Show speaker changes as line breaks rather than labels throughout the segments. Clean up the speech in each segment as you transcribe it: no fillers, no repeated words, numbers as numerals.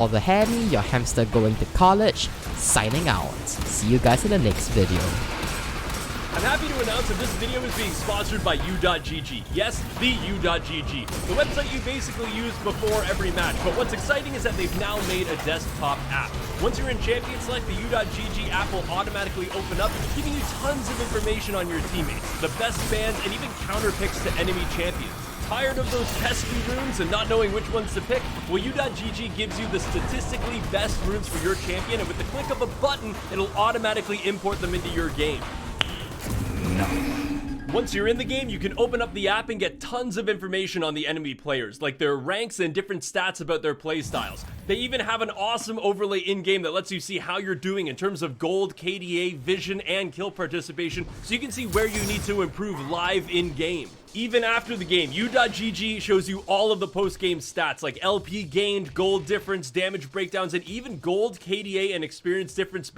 Or the Henny, your hamster going to college, signing out. See you guys in the next video.
I'm happy to announce that this video is being sponsored by U.GG. Yes, the U.GG. The website you basically use before every match, but what's exciting is that they've now made a desktop app. Once you're in Champion Select, the U.GG app will automatically open up, giving you tons of information on your teammates, the best bans, and even counter picks to enemy champions. Tired of those pesky runes and not knowing which ones to pick? Well, U.GG gives you the statistically best runes for your champion, and with the click of a button, it'll automatically import them into your game. Once you're in the game, you can open up the app and get tons of information on the enemy players, like their ranks and different stats about their playstyles. They even have an awesome overlay in-game that lets you see how you're doing in terms of gold, KDA, vision, and kill participation, so you can see where you need to improve live in-game. Even after the game, U.GG shows you all of the post-game stats like LP gained, gold difference, damage breakdowns, and even gold, KDA, and experience difference.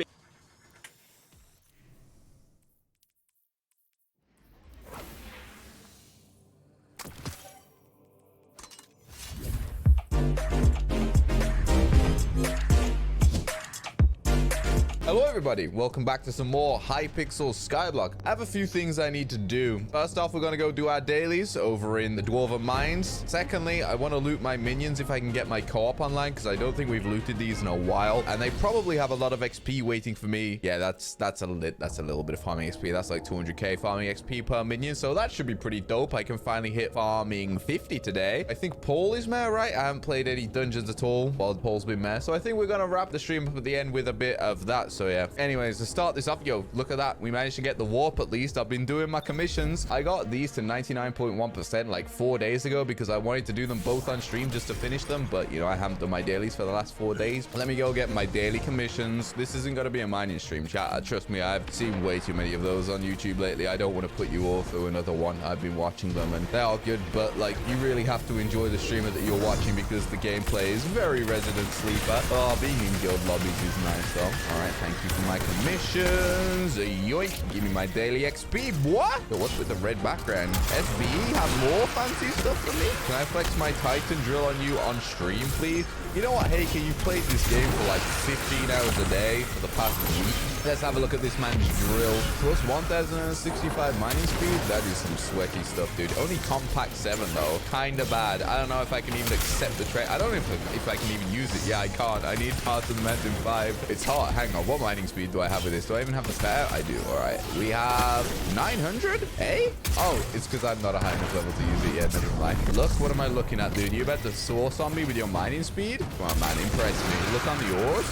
Hello everybody, welcome back to some more Hypixel Skyblock. I have a few things I need to do. First off, we're going to go do our dailies over in the Dwarven Mines. Secondly, I want to loot my minions if I can get my co-op online, because I don't think we've looted these in a while. And they probably have a lot of XP waiting for me. Yeah, that's a little bit of farming XP. That's like 200k farming XP per minion, so that should be pretty dope. I can finally hit farming 50 today. I think Paul is meh, right? I haven't played any dungeons at all while Paul's been meh, so I think we're going to wrap the stream up at the end with a bit of that. So yeah, anyways, to start this off, yo, look at that. We managed to get the warp at least. I've been doing my commissions. I got these to 99.1% like 4 days ago because I wanted to do them both on stream just to finish them, but you know, I haven't done my dailies for the last 4 days. Let me go get my daily commissions. This isn't going to be a mining stream, chat. Trust me, I've seen way too many of those on YouTube lately. I don't want to put you all through another one. I've been watching them and they are good, but like, you really have to enjoy the streamer that you're watching because the gameplay is very Resident Sleeper. Oh, being in guild lobbies is nice though. All right, thank you for my commissions. Yoink, give me my daily XP. What? So what's with the red background? SBE have more fancy stuff for me? Can I flex my Titan drill on you on stream, please? You know what, Heike, you've played this game for like 15 hours a day for the past week. Let's have a look at this man's drill. Plus 1065 mining speed. That is some sweaty stuff, dude. Only compact 7 though. Kinda bad. I don't know if I can even accept the trade. I don't know if I can even use it. Yeah, I can't. I need Heart of the Mountain 5. It's hot. Hang on. What mining speed do I have with this? Do I even have the stat? I do. All right. We have 900. Hey? Oh, it's because I'm not a high enough level to use it yet. Never mind. Look, what am I looking at, dude? You bet the source on me with your mining speed? Come on, man. Impress me. Look on the ores.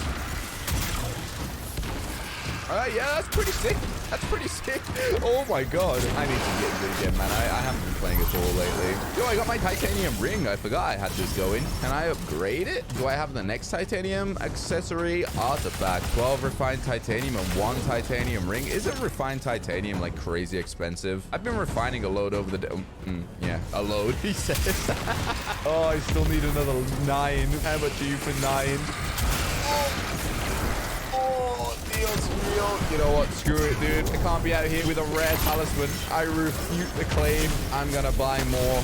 Yeah, that's pretty sick. That's pretty sick. Oh my god. I need to get good again, man. I haven't been playing at all lately. Yo, I got my titanium ring. I forgot I had this going. Can I upgrade it? Do I have the next titanium accessory artifact? 12 refined titanium and 1 titanium ring. Isn't refined titanium like crazy expensive? I've been refining a load over the day. Yeah, a load, he says. Oh, I still need another 9. How much are you for 9? You know what? Screw it, dude. I can't be out here with a rare talisman. I refute the claim. I'm gonna buy more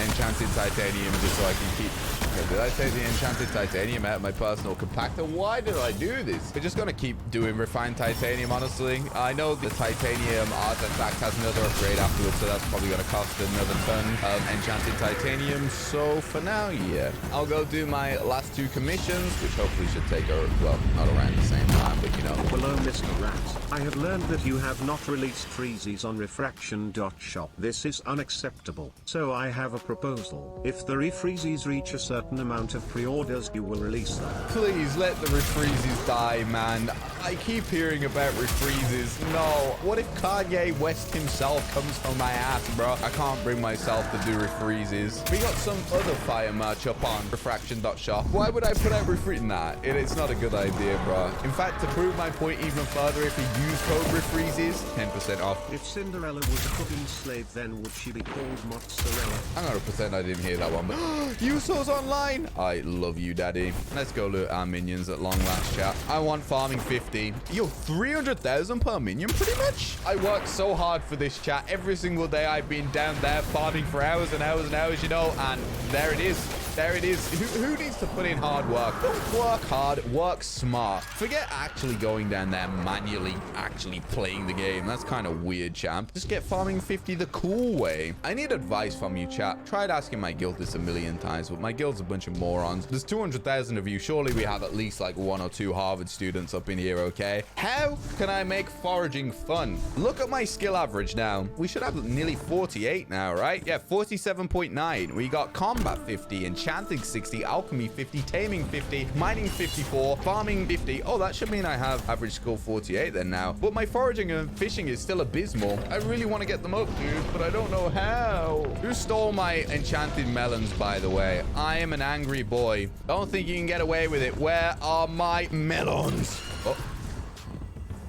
enchanted titanium just so I can keep... Okay, did I take the enchanted titanium out of my personal compactor? Why did I do this? We're just gonna keep doing refined titanium, honestly. I know the titanium artifact has another upgrade afterwards, so that's probably gonna cost another ton of enchanted titanium. So for now, yeah, I'll go do my last 2 commissions, which hopefully should take well, not around the same time, but you know.
Hello, Mr. Rat. I have learned that you have not released freezes on refraction.shop. This is unacceptable. So I have a proposal. If the refreezes reach a certain amount of pre-orders, you will release them.
Please let the refreezes die, man. I keep hearing about refreezes. No. What if Kanye West himself comes from my ass, bro? I can't bring myself to do refreezes. We got some other fire merch up on refraction.shop. Why would I put out refreezing that? It's not a good idea, bro. In fact, to prove my point even further, if you use code refreezes, 10% off.
If Cinderella was a cooking slave, then would she be called mozzarella?
I'm gonna pretend I didn't hear that one, but Uso's online. I love you, daddy. Let's go loot our minions at long last, chat. I want farming 50. Yo, 300,000 per minion, pretty much. I worked so hard for this, chat. Every single day I've been down there farming for hours and hours and hours, you know, and there it is. There it is. Who needs to put in hard work? Don't work hard, work smart. Forget actually going down there manually, actually playing the game. That's kind of weird, champ. Just get farming 50 the cool way. I need advice from you, chat. Tried asking my guild this a million times, but my guild's a bunch of morons. There's 200,000 of you. Surely we have at least like 1 or 2 Harvard students up in here, okay? How can I make foraging fun? Look at my skill average now. We should have nearly 48 now, right? Yeah, 47.9. We got combat 50, enchanting 60, alchemy 50, taming 50, mining 54, farming 50. Oh, that should mean I have average skill 48 then now. But my foraging and fishing is still abysmal. I really want to get them up, dude, but I don't know how. Who stole my enchanted melons, by the way? I am an angry boy. Don't think you can get away with it. Where are my melons? Oh.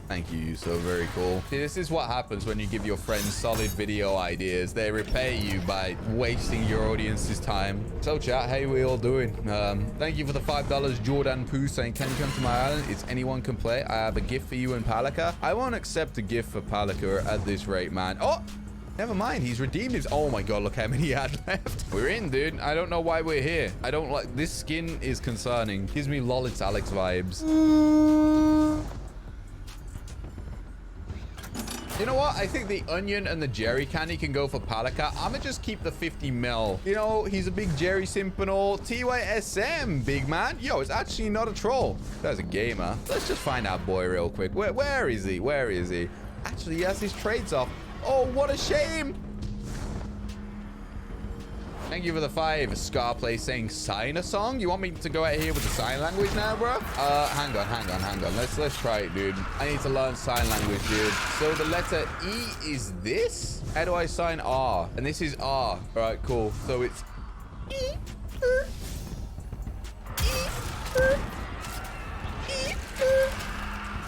Thank you, so very cool. See, this is what happens when you give your friends solid video ideas. They repay you by wasting your audience's time. So chat, how we all doing? Thank you for the $5. Jordan Poo saying, can you come to my island? It's anyone can play. I have a gift for you and Palika. I won't accept a gift for Palika at this rate, man. Oh! Never mind, he's redeemed his... Oh my god, look how many he had left. We're in, dude. I don't know why we're here. I don't like... This skin is concerning. Gives me lol, it's Alex vibes. You know what? I think the onion and the Jerry candy can go for Palika. I'm gonna just keep the 50 mil. You know, he's a big Jerry simp and all. TYSM, big man. Yo, it's actually not a troll. That's a gamer. Let's just find out boy real quick. Where is he? Where is he? Actually, he has his trades off. Oh, what a shame. Thank you for the 5. Scarplay saying sign a song. You want me to go out here with the sign language now, bro? Hang on. Let's try it, dude. I need to learn sign language, dude. So the letter E is this? How do I sign R? And this is R. All right, cool. So it's E.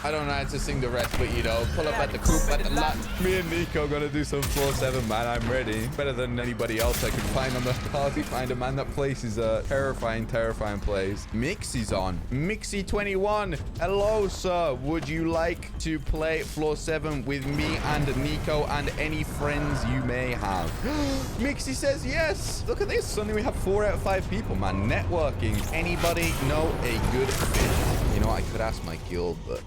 I don't know how to sing the rest, but you know, pull up at the coop at the lot. Me and Nico gonna do some floor 7, man. I'm ready. Better than anybody else I could find on the party finder, man. That place is a terrifying place. Mixie's on. Mixie21. Hello, sir. Would you like to play floor 7 with me and Nico and any friends you may have? Mixie says yes. Look at this. Suddenly we have 4 out of 5 people, man. Networking. Anybody know a good fish? You know, I could ask my guild, but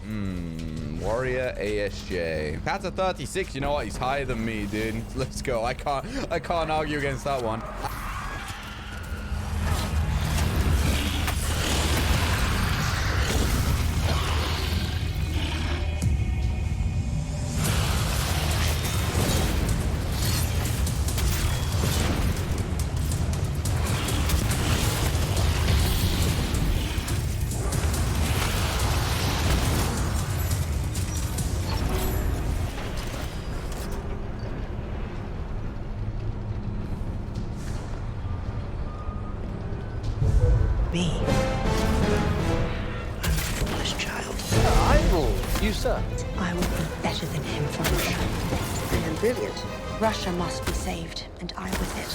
Warrior ASJ. Cat's a 36. You know what? He's higher than me, dude. Let's go. I can't argue against that one.
Me. I'm a foolish child.
I rule. You, sir.
I will be better than him for Russia. I am brilliant. Russia must be saved, and I with it.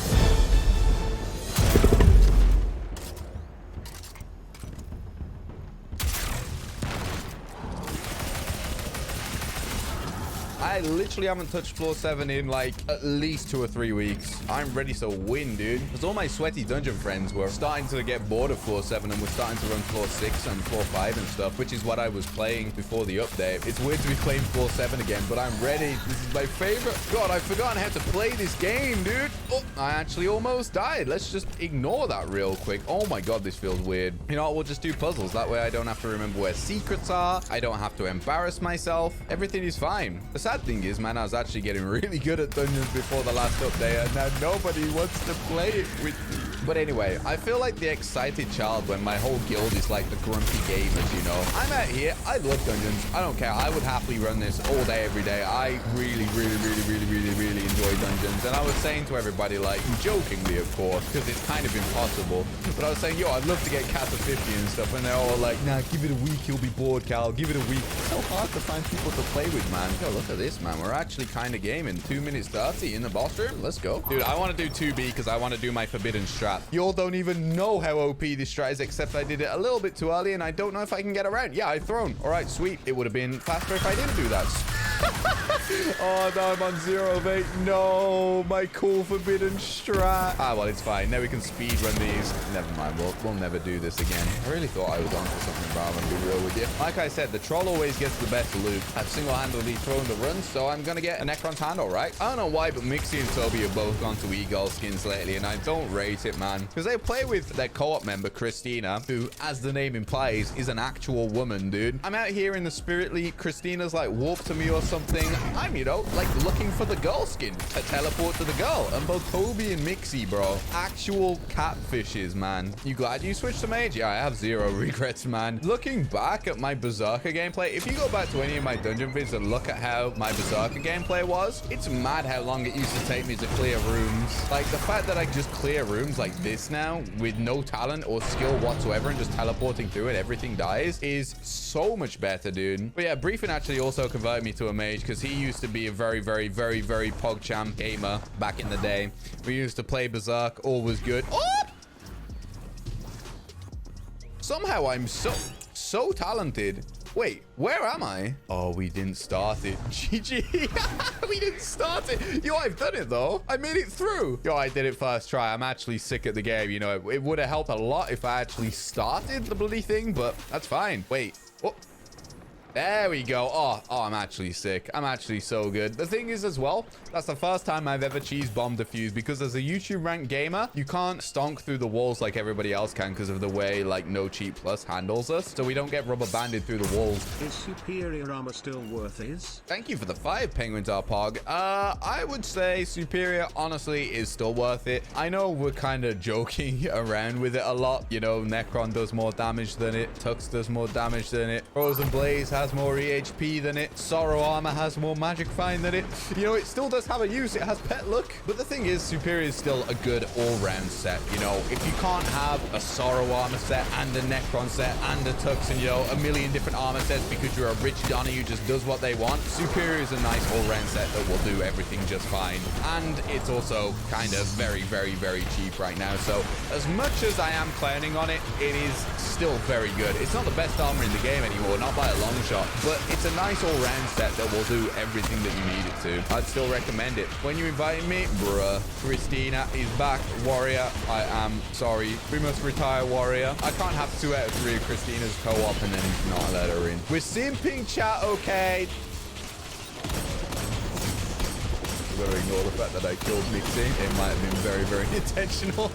I literally haven't touched floor 7 in like at least 2 or 3 weeks. I'm ready to win, dude. Because all my sweaty dungeon friends were starting to get bored of floor 7 and were starting to run floor 6 and floor 5 and stuff, which is what I was playing before the update. It's weird to be playing floor 7 again, but I'm ready. This is my favorite. God, I've forgotten how to play this game, dude. Oh, I actually almost died. Let's just ignore that real quick. Oh my God, this feels weird. You know what? We'll just do puzzles. That way I don't have to remember where secrets are. I don't have to embarrass myself. Everything is fine. The sad thing is, man, I was actually getting really good at dungeons before the last update, and now nobody wants to play it with me. But anyway, I feel like the excited child when my whole guild is like the grumpy gamers, you know. I'm out here. I love dungeons. I don't care. I would happily run this all day, every day. I really enjoy dungeons. And I was saying to everybody, like, jokingly, of course, because it's kind of impossible. But I was saying, yo, I'd love to get Cat of 50 and stuff. And they're all like, nah, give it a week. You'll be bored, Cal. Give it a week. It's so hard to find people to play with, man. Yo, look at this, man. We're actually kind of gaming. 2 minutes 30 in the boss room. Let's go. Dude, I want to do 2B because I want to do my forbidden strat. You all don't even know how OP this strat is, except I did it a little bit too early and I don't know if I can get around. Yeah, I've thrown. All right, sweet. It would have been faster if I didn't do that. Oh, no, I'm on 0 of 8. No, my cool forbidden strat. Ah, well, it's fine. Now we can speed run these. Never mind. We'll never do this again. I really thought I was onto something, bro. I'm going to be real with you. Like I said, the troll always gets the best loot. I've single-handedly thrown the runs, so I'm going to get a Necron's handle, right? I don't know why, but Mixie and Toby have both gone to E-Girl skins lately, and I don't rate it, man. Because they play with their co-op member, Christina, who, as the name implies, is an actual woman, dude. I'm out here in the Spirit League. Christina's like warped to me or something. I'm, you know, like looking for the girl skin to teleport to the girl. And both Toby and Mixie, bro, actual catfishes, man. You glad you switched to mage? Yeah, I have 0 regrets, man. Looking back at my Berserker gameplay, if you go back to any of my dungeon vids and look at how my Berserker gameplay was, it's mad how long it used to take me to clear rooms. Like the fact that I just clear rooms like this now with no talent or skill whatsoever and just teleporting through it, everything dies, is so much better, dude. But yeah, Briefing actually also converted me to a mage because he used to be a very PogChamp gamer back in the day. We used to play Berserk, all was good. Oh! Somehow I'm so talented. Wait, where am I? Oh, we didn't start it. GG. We didn't start it. Yo, I've done it, though. I made it through. Yo, I did it first try. I'm actually sick at the game. You know, it would have helped a lot if I actually started the bloody thing, but that's fine. Wait. Oh. There we go. Oh, I'm actually sick. I'm actually so good. The thing is as well, that's the first time I've ever cheese bombed a fuse because as a YouTube ranked gamer, you can't stonk through the walls like everybody else can because of the way like No Cheat Plus handles us. So we don't get rubber banded through the walls.
Is superior armor still worth it?
Thank you for the 5 penguins, Arpog. I would say superior honestly is still worth it. I know we're kind of joking around with it a lot. You know, Necron does more damage than it. Tux does more damage than it. Frozen Blaze has more EHP than it. Sorrow Armor has more magic find than it. You know, it still does have a use. It has pet look. But the thing is, Superior is still a good all-round set. You know, if you can't have a Sorrow Armor set and a Necron set and a Tux and, you know, a million different armor sets because you're a rich Johnny who just does what they want, Superior is a nice all-round set that will do everything just fine. And it's also kind of very cheap right now. So as much as I am clowning on it, it is still very good. It's not the best armor in the game anymore, not by a long shot, but it's a nice all-round set that will do everything that you need it to. I'd still recommend it. When you invited me, bruh, Christina is back. Warrior, I am sorry. We must retire, Warrior. I can't have 2 out of 3 of Christina's co-op and then not let her in. We're simping, chat, okay? I'm going to ignore the fact that I killed Mixie. It might have been very intentional.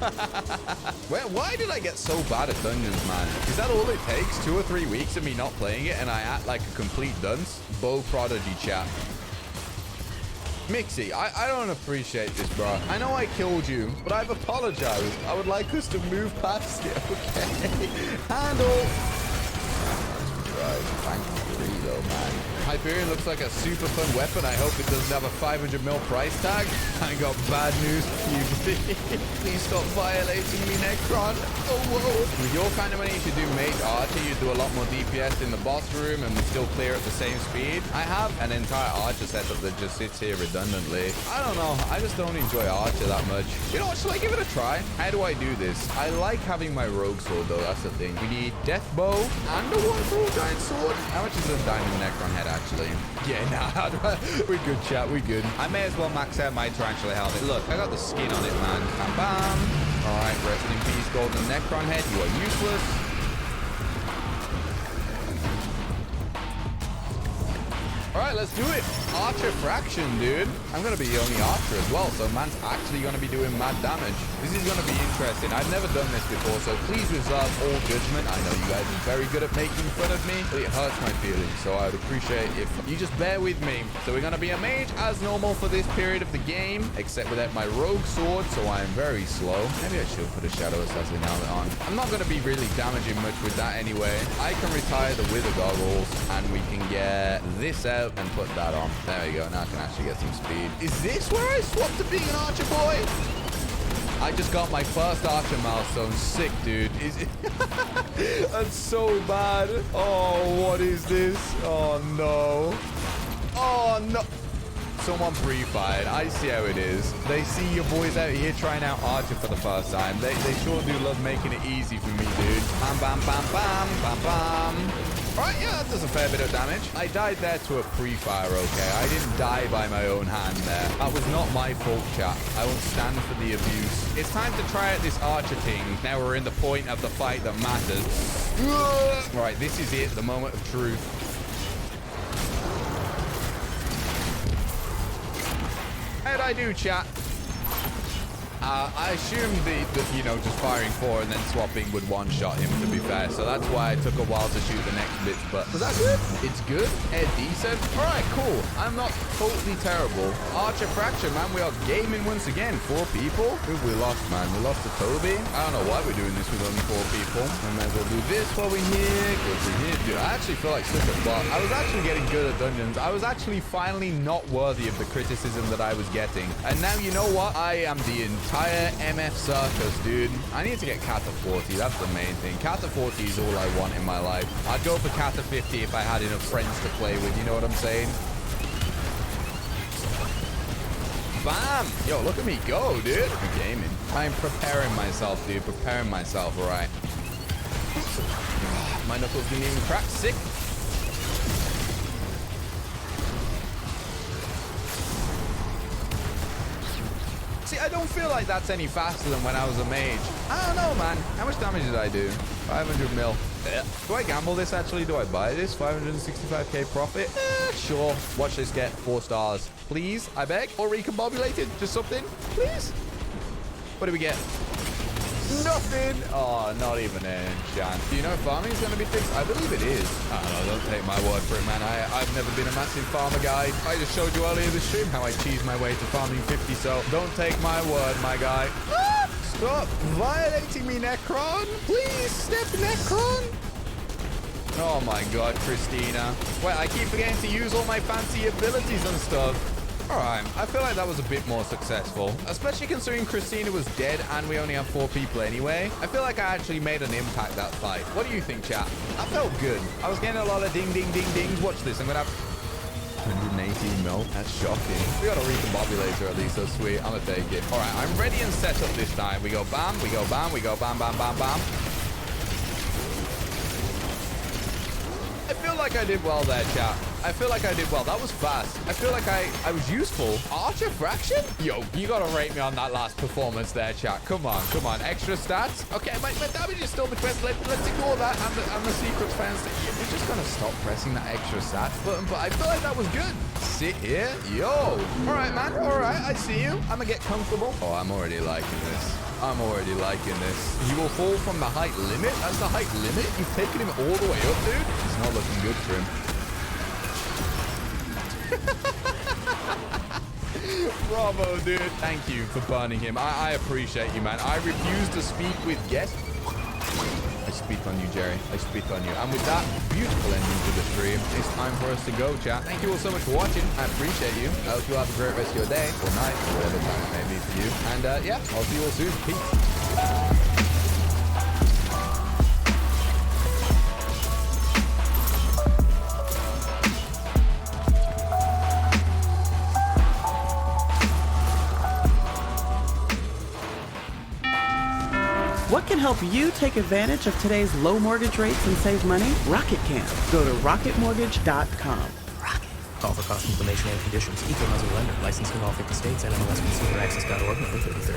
Why did I get so bad at dungeons, man? Is that all it takes? 2 or 3 weeks of me not playing it and I act like a complete dunce? Bow Prodigy, chat. Mixie, I don't appreciate this, bro. I know I killed you, but I've apologized. I would like us to move past it, okay? Handle. Right, thank you, though, man. Hyperion looks like a super fun weapon. I hope it doesn't have a 500 mil price tag. I got bad news for you. Please stop violating me, Necron. Oh, whoa. With your kind of money, you should do Mage Archer. You do a lot more DPS in the boss room and we still clear at the same speed. I have an entire Archer setup that just sits here redundantly. I don't know. I just don't enjoy Archer that much. You know what? Shall I give it a try? How do I do this? I like having my Rogue Sword, though. That's the thing. We need Death Bow and a Wonderful Giant Sword. How much is a Diamond Necron head, actually? Yeah, nah. We're good, chat. We're good. I may as well max out my Tarantula helmet. Look, I got the skin on it, man. Bam, bam. All right, rest in peace, Golden Necron head. You are useless. All right, let's do it. Archer fraction, dude. I'm going to be the only Archer as well, so man's actually going to be doing mad damage. This is going to be interesting. I've never done this before, so please reserve all judgment. I know you guys are very good at making fun of me, but it hurts my feelings, so I would appreciate if you just bear with me. So we're going to be a mage as normal for this period of the game, except without my Rogue Sword, so I am very slow. Maybe I should put a Shadow Assassin helmet on. I'm not going to be really damaging much with that anyway. I can retire the Wither Goggles, and we can get this out and put that on. There we go. Now I can actually get some speed. Is this where I swapped to being an Archer boy? I just got my first Archer milestone. Sick, dude. Is it? That's so bad. Oh, what is this? Oh, no. Oh, no. Someone pre-fired. I see how it is. They see your boys out here trying out Archer for the first time. They sure do love making it easy for me, dude. Bam, bam, bam, bam, bam, bam. All right, yeah, that does a fair bit of damage. I died there to a pre-fire, okay? I didn't die by my own hand there. That was not my fault, chat. I won't stand for the abuse. It's time to try out this archer thing. Now we're in the point of the fight that matters. All right, this is it, the moment of truth. How'd I do, chat? I assumed you know, just firing 4 and then swapping would one-shot him, to be fair. So that's why it took a while to shoot the next bits. But was that good? It's good. Decent. All right, cool. I'm not totally terrible. Archer Fracture, man. We are gaming once again. 4 people. Who have we lost, man? We lost to Toby. I don't know why we're doing this with only 4 people. I might as well do this while we're here. Go to here. Dude, I actually feel like such a bot. I was actually getting good at dungeons. I was actually finally not worthy of the criticism that I was getting. And now, you know what? I am the entire MF circus, dude. I need to get Kata 40. That's the main thing. Kata 40 is all I want in my life. I'd go for Kata 50 if I had enough friends to play with. You know what I'm saying? Bam! Yo, look at me go, dude. I'm gaming. I'm preparing myself, dude. Preparing myself, all right. My knuckles didn't even crack. Sick. See, I don't feel like that's any faster than when I was a mage. I don't know, man. How much damage did I do? 500 mil. Do I gamble this, actually? Do I buy this? 565k profit? Sure. Watch this get 4 stars. Please, I beg. Or recombobulated. Just something. Please. What do we get? Nothing. Oh, not even an enchant. Do you know if farming is going to be fixed? I believe it is. I don't know. Don't take my word for it, man. I've never been a massive farmer guy. I just showed you earlier this stream how I cheese my way to farming 50, so don't take my word, my guy. Ah! Stop violating me, Necron. Please, step Necron. Oh my god, Christina. Wait, I keep forgetting to use all my fancy abilities and stuff. Alright, I feel like that was a bit more successful. Especially considering Christina was dead and we only have 4 people anyway. I feel like I actually made an impact that fight. What do you think, chat? That felt good. I was getting a lot of ding, ding, ding, dings. Watch this. I'm gonna have 118 mil. That's shocking. We got a recombobulator at least, so sweet. I'm gonna take it. Alright, I'm ready and set up this time. We go bam, we go bam, we go bam, bam, bam, bam. I feel like I did well there, chat. I feel like I did well. That was fast. I feel like I was useful. Archer Fraction? Yo, you gotta rate me on that last performance there, chat. Come on, come on. Extra stats? Okay, my damage is still the best. Let's ignore that and the secrets fans. We're just gonna stop pressing that extra stats button, but I feel like that was good. Sit here. Yo. All right, man. All right, I see you. I'm gonna get comfortable. Oh, I'm already liking this. I'm already liking this. He will fall from the height limit? That's the height limit? You've taken him all the way up, dude? It's not looking good for him. Bravo, dude. Thank you for burning him. I appreciate you, man. I refuse to speak with guests. I speak on you, Jerry. I speak on you. And with that beautiful ending to the stream, it's time for us to go, chat. Thank you all so much for watching. I appreciate you. I hope you have a great rest of your day or night or whatever time it may be for you. And yeah, I'll see you all soon. Peace.
What can help you take advantage of today's low mortgage rates and save money? Rocket can. Go to rocketmortgage.com.
Rocket. Call for cost information and conditions. Equal housing lender. Licensed in all 50 states. NMLSConsumerAccess.org. Number 33.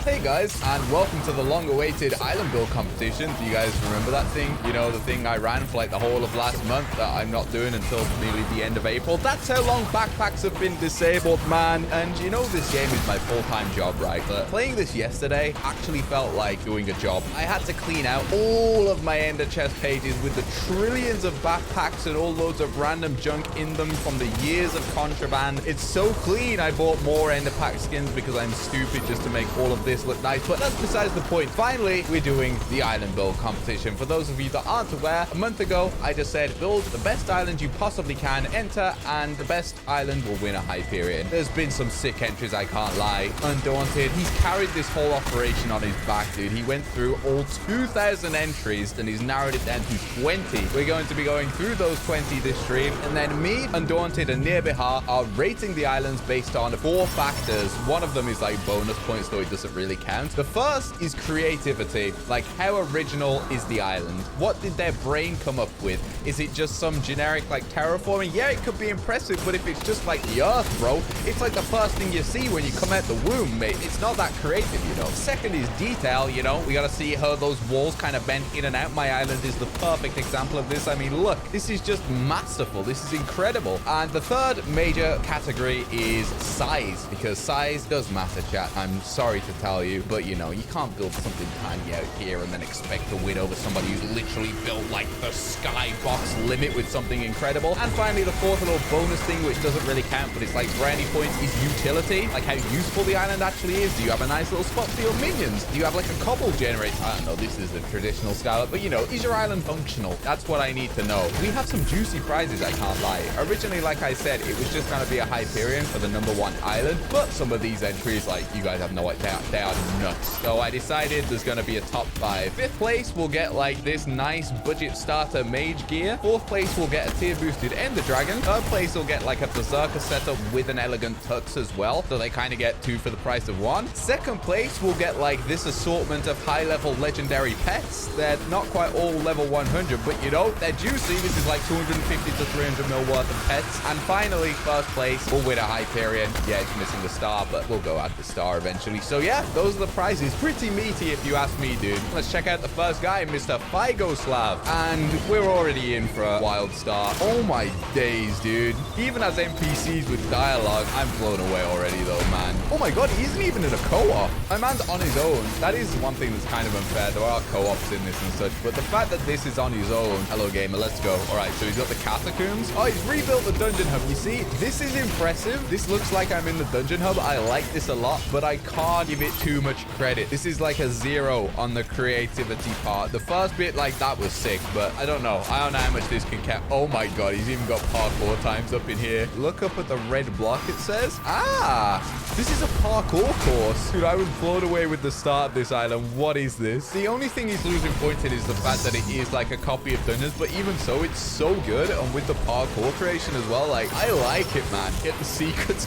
Hey guys, and welcome to the long-awaited island build competition. Do you guys remember that thing? You know, the thing I ran for like the whole of last month that I'm not doing until nearly the end of April. That's how long backpacks have been disabled, man. And you know, this game is my full-time job, right? But playing this yesterday actually felt like doing a job. I had to clean out all of my ender chest pages with the trillions of backpacks and all loads of random junk in them from the years of contraband. It's so clean. I bought more ender pack skins because I'm stupid just to make all of this look nice, but that's besides the point. Finally, we're doing the island build competition. For those of you that aren't aware, a month ago, I just said build the best island you possibly can, enter, and the best island will win a Hyperion. There's been some sick entries, I can't lie. Undaunted, he's carried this whole operation on his back, dude. He went through all 2,000 entries, and he's narrowed it down to 20. We're going to be going through those 20 this stream, and then me, Undaunted, and Nirbihar are rating the islands based on 4 factors. One of them is like bonus points, though it doesn't really count. The first is creativity. Like, how original is the island? What did their brain come up with? Is it just some generic like terraforming? Yeah, it could be impressive, but if it's just like the earth, bro, it's like the first thing you see when you come out the womb, mate. It's not that creative, you know. Second is detail, you know. We gotta see how those walls kind of bend in and out. My island is the perfect example of this. I mean, look, this is just masterful. This is incredible. And the third major category is size, because size does matter, chat. I'm sorry to tell you, but you know, you can't build something tiny out here and then expect to win over somebody who's literally built like the skybox limit with something incredible. And finally, the fourth little bonus thing, which doesn't really count, but it's like brownie points, is utility. Like how useful the island actually is. Do you have a nice little spot for your minions? Do you have like a cobble generator? I don't know, this is the traditional style, but you know, is your island functional? That's what I need to know. We have some juicy prizes, I can't lie. Originally, like I said, it was just gonna be a Hyperion for the #1 island, but some of these entries, like, you guys have no idea, they are nuts. So I decided there's gonna be a top 5. 5th place will get like this nice budget starter mage gear. 4th place will get a tier boosted Ender Dragon. 3rd place will get like a Berserker setup with an elegant tux as well, so they kind of get 2 for the price of 1. 2nd place will get like this assortment of high level legendary pets. They're not quite all level 100, but you know, they're juicy. This is like 250 to 300 mil worth of pets. And finally, 1st place will win a Hyperion. Yeah, it's missing the star, but we'll go at the star eventually. So yeah, those are the prizes. Pretty meaty if you ask me, dude. Let's check out the first guy, Mr. Figoslav. And we're already in for a wild start. Oh my days, dude. He even has NPCs with dialogue. I'm blown away already though, man. Oh my god, he isn't even in a co-op. My man's on his own. That is one thing that's kind of unfair. There are co-ops in this and such, but the fact that this is on his own. Hello, gamer. Let's go. All right, so he's got the catacombs. Oh, he's rebuilt the dungeon hub. You see, this is impressive. This looks like I'm in the dungeon hub. I like this a lot, but I can't give it too much credit. This is like a 0 on the creativity part. The first bit, like, that was sick, but I don't know. I don't know how much this can count. Oh my god, he's even got parkour times up in here. Look up at the red block, it says. Ah, this is a parkour course. Dude, I was blown away with the start of this island. What is this? The only thing he's losing points in is the fact that it is like a copy of Dungeons, but even so, it's so good. And with the parkour creation as well, like, I like it, man. Get the secrets.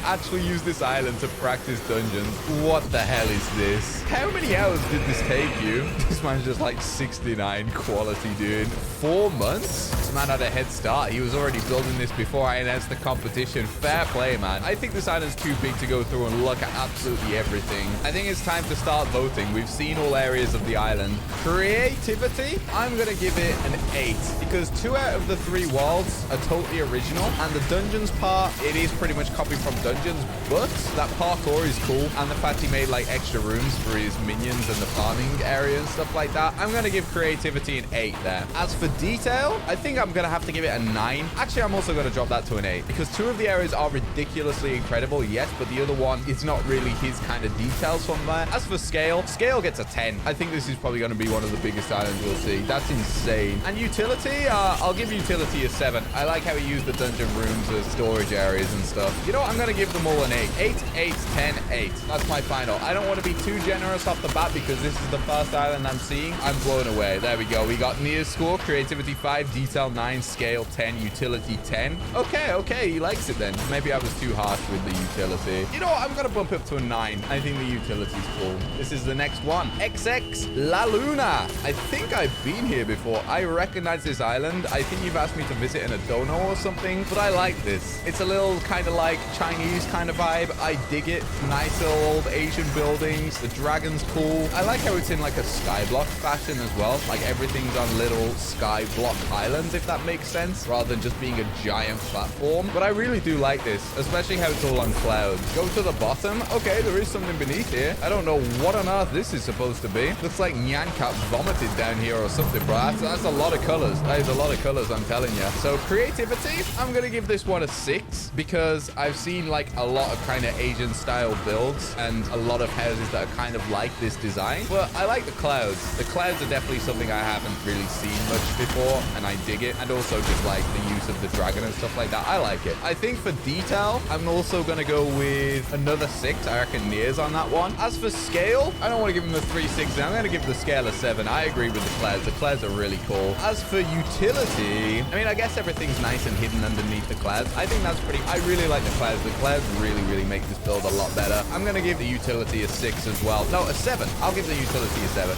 Actually use this island to practice dungeons. What the hell is this? How many hours did this take you? This man's just like 69 quality, dude. 4 months? This man had a head start. He was already building this before I announced the competition. Fair play, man. I think this island's too big to go through and look at absolutely everything. I think it's time to start voting. We've seen all areas of the island. Creativity? I'm gonna give it an 8 because 2 out of the 3 worlds are totally original, and the dungeons part, it is pretty much copied from Dungeons, but that parkour is cool, and the fact he made like extra rooms for his minions and the farming area and stuff like that. I'm gonna give creativity an 8 there. As for detail, I think I'm gonna have to give it a 9. Actually, I'm also gonna drop that to an 8 because 2 of the areas are ridiculously incredible, yes, but the other one is not really his kind of details from there. As for scale gets a 10. I think this is probably gonna be one of the biggest islands we'll see. That's insane. And utility, I'll give utility a 7. I like how he used the dungeon rooms as storage areas and stuff. You know what? I'm gonna give them all an 8. 8, 8, 10, 8. That's my final. I don't want to be too generous off the bat because this is the first island I'm seeing. I'm blown away. There we go. We got Nia's score, creativity 5, detail 9, scale 10, utility 10. Okay, he likes it then. Maybe I was too harsh with the utility. You know what? I'm gonna bump it up to a 9. I think the utility's cool. This is the next one. XX La Luna. I think I've been here before. I recognize this island. I think you've asked me to visit in a dono or something, but I like this. It's a little kind of like Chinese kind of vibe. I dig it. Nice old Asian buildings. The dragon's cool. I like how it's in like a skyblock fashion as well. Like everything's on little skyblock islands, if that makes sense, rather than just being a giant platform. But I really do like this, especially how it's all on clouds. Go to the bottom. Okay, there is something beneath here. I don't know what on earth this is supposed to be. Looks like Nyan Cat vomited down here or something, bro. That's a lot of colors. That is a lot of colors, I'm telling you. So creativity, I'm gonna give this one a 6 because I've seen seen like a lot of kind of Asian style builds and a lot of houses that are kind of like this design. But I like the clouds. The clouds are definitely something I haven't really seen much before, and I dig it. And also just like the use of the dragon and stuff like that. I like it. I think for detail, I'm also going to go with another 6. I reckon Niers on that one. As for scale, I don't want to give him a 360. I'm going to give the scale a 7. I agree with the clouds. The clouds are really cool. As for utility, I mean, I guess everything's nice and hidden underneath the clouds. I think that's pretty... I really like the clouds. The clouds really, really make this build a lot better. I'm going to give the utility a 6 as well. No, a 7. I'll give the utility a 7.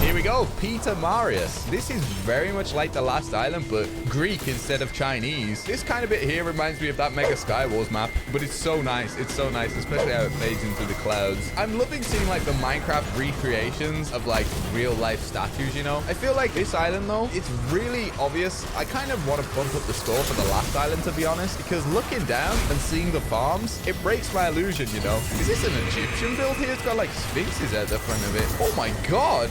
Here we go, Peter Marius. This is very much like the last island, but Greek instead of Chinese. This kind of bit here reminds me of that Mega Sky Wars map, but it's so nice. It's so nice, especially how it fades into the clouds. I'm loving seeing like the Minecraft recreations of like real life statues, you know? I feel like this island though, it's really obvious. I kind of want to bump up the score for the last island, to be honest, because looking down and seeing the farms, it breaks my illusion, you know? Is this an Egyptian build here? It's got like sphinxes at the front of it. Oh my God.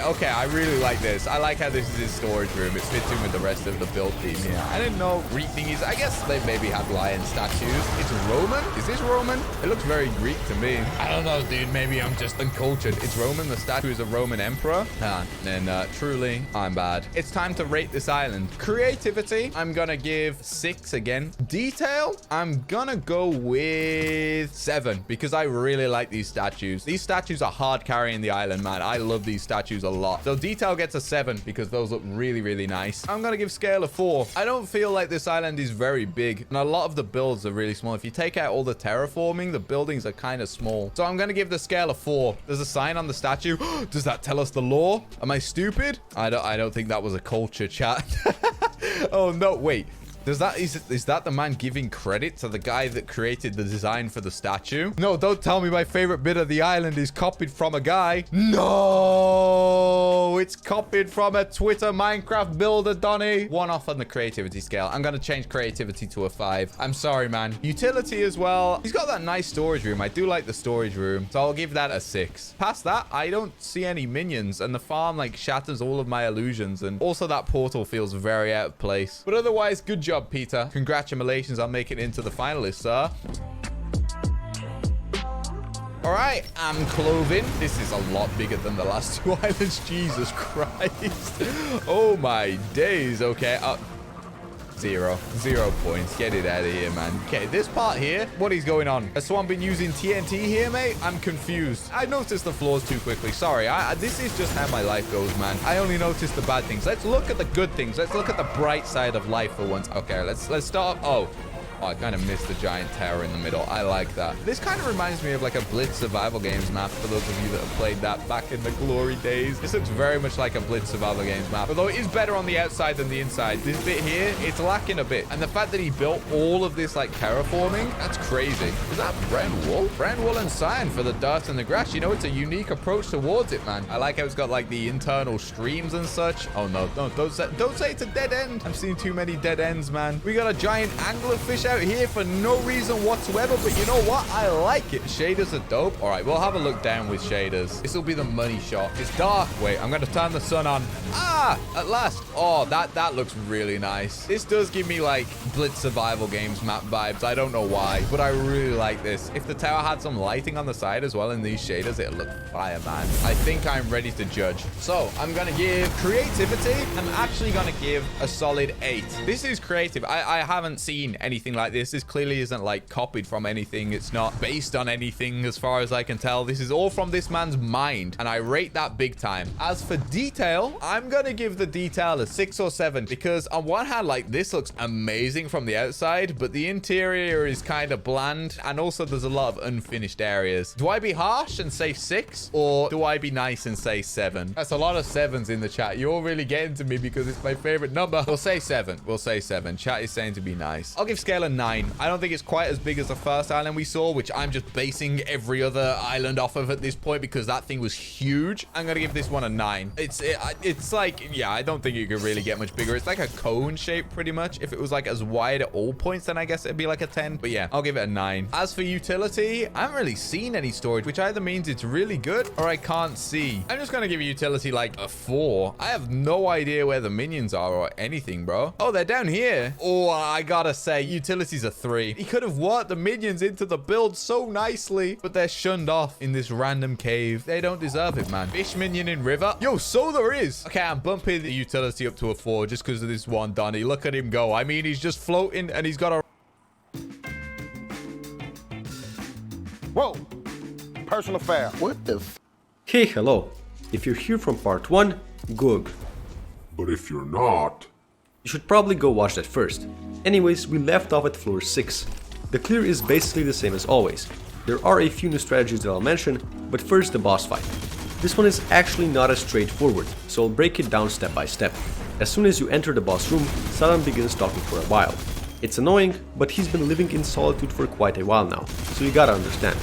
Okay, I really like this. I like how this is his storage room. It fits in with the rest of the build theme here. I didn't know Greek thingies. I guess they maybe have lion statues. It's Roman? Is this Roman? It looks very Greek to me. I don't know, dude. Maybe I'm just uncultured. It's Roman. The statue is a Roman emperor. And truly, I'm bad. It's time to rate this island. Creativity, I'm gonna give 6 again. Detail, I'm gonna go with 7 because I really like these statues. These statues are hard carrying the island, man. I love these statues a lot. So detail gets a 7 because those look really, really nice. I'm gonna give scale a 4. I don't feel like this island is very big, and a lot of the builds are really small. If you take out all the terraforming, the buildings are kind of small. So I'm gonna give the scale a 4. There's a sign on the statue. Does that tell us the lore? Am I stupid? I don't think that was a culture, chat. Oh no, wait. Is that the man giving credit to the guy that created the design for the statue? No, don't tell me my favorite bit of the island is copied from a guy. No, it's copied from a Twitter Minecraft builder, Donny. 1 off on the creativity scale. I'm going to change creativity to a 5. I'm sorry, man. Utility as well. He's got that nice storage room. I do like the storage room, so I'll give that a 6. Past that, I don't see any minions, and the farm like shatters all of my illusions, and also that portal feels very out of place. But otherwise, good job, Peter. Congratulations on making it into the finalists, sir. All right, I'm Cloven. This is a lot bigger than the last 2 islands. Jesus Christ. Oh my days. Okay. 0 points. Get it out of here, man. Okay, this part here, what is going on? Has someone been using TNT here, mate? I'm confused. I noticed the flaws too quickly. Sorry. This is just how my life goes, man. I only notice the bad things. Let's look at the good things. Let's look at the bright side of life for once. Okay, let's start. Oh, I kind of missed the giant tower in the middle. I like that. This kind of reminds me of like a Blitz Survival Games map for those of you that have played that back in the glory days. This looks very much like a Blitz Survival Games map, although it is better on the outside than the inside. This bit here, it's lacking a bit. And the fact that he built all of this like terraforming, that's crazy. Is that brown wool? Brown wool and cyan for the dirt and the grass. You know, it's a unique approach towards it, man. I like how it's got like the internal streams and such. Oh no, don't say it's a dead end. I'm seeing too many dead ends, man. We got a giant anglerfish out here for no reason whatsoever, but you know what? I like it. Shaders are dope. All right, we'll have a look down with shaders. This will be the money shot. It's dark. Wait, I'm going to turn the sun on. Ah, at last. Oh, that looks really nice. This does give me like Blitz Survival Games map vibes. I don't know why, but I really like this. If the tower had some lighting on the side as well in these shaders, it'll look fire, man. I think I'm ready to judge. So I'm going to give creativity. I'm actually going to give a solid 8. This is creative. I haven't seen anything like this. This clearly isn't like copied from anything. It's not based on anything as far as I can tell. This is all from this man's mind, and I rate that big time. As for detail, I'm gonna give the detail a 6 or 7 because on one hand, like this looks amazing from the outside, but the interior is kind of bland, and also there's a lot of unfinished areas. Do I be harsh and say 6, or do I be nice and say 7? That's a lot of 7s in the chat. You're really getting to me because it's my favorite number. We'll say 7. We'll say 7. Chat is saying to be nice. I'll give scale scale of 9. I don't think it's quite as big as the first island we saw, which I'm just basing every other island off of at this point because that thing was huge. I'm gonna give this one a 9. It's like, yeah, I don't think you could really get much bigger. It's like a cone shape pretty much. If it was like as wide at all points, then I guess it'd be like a 10. But yeah, I'll give it a 9. As for utility, I haven't really seen any storage, which either means it's really good or I can't see. I'm just gonna give utility like a 4. I have no idea where the minions are or anything, bro. Oh, they're down here. Oh, I gotta say, utility's a 3. He could have worked the minions into the build so nicely, but they're shunned off in this random cave. They don't deserve it, man. Fish minion in river. Yo, so there is. Okay, I'm bumping the utility up to a 4 just because of this one Donnie. Look at him go. I mean, he's just floating and he's got a...
Whoa. Personal foul. What the f...
Hey, hello. If you're here from part 1, good.
But if you're not...
You should probably go watch that first. Anyways, we left off at floor 6. The clear is basically the same as always. There are a few new strategies that I'll mention, but first the boss fight. This one is actually not as straightforward, so I'll break it down step by step. As soon as you enter the boss room, Saddam begins talking for a while. It's annoying, but he's been living in solitude for quite a while now, so you gotta understand.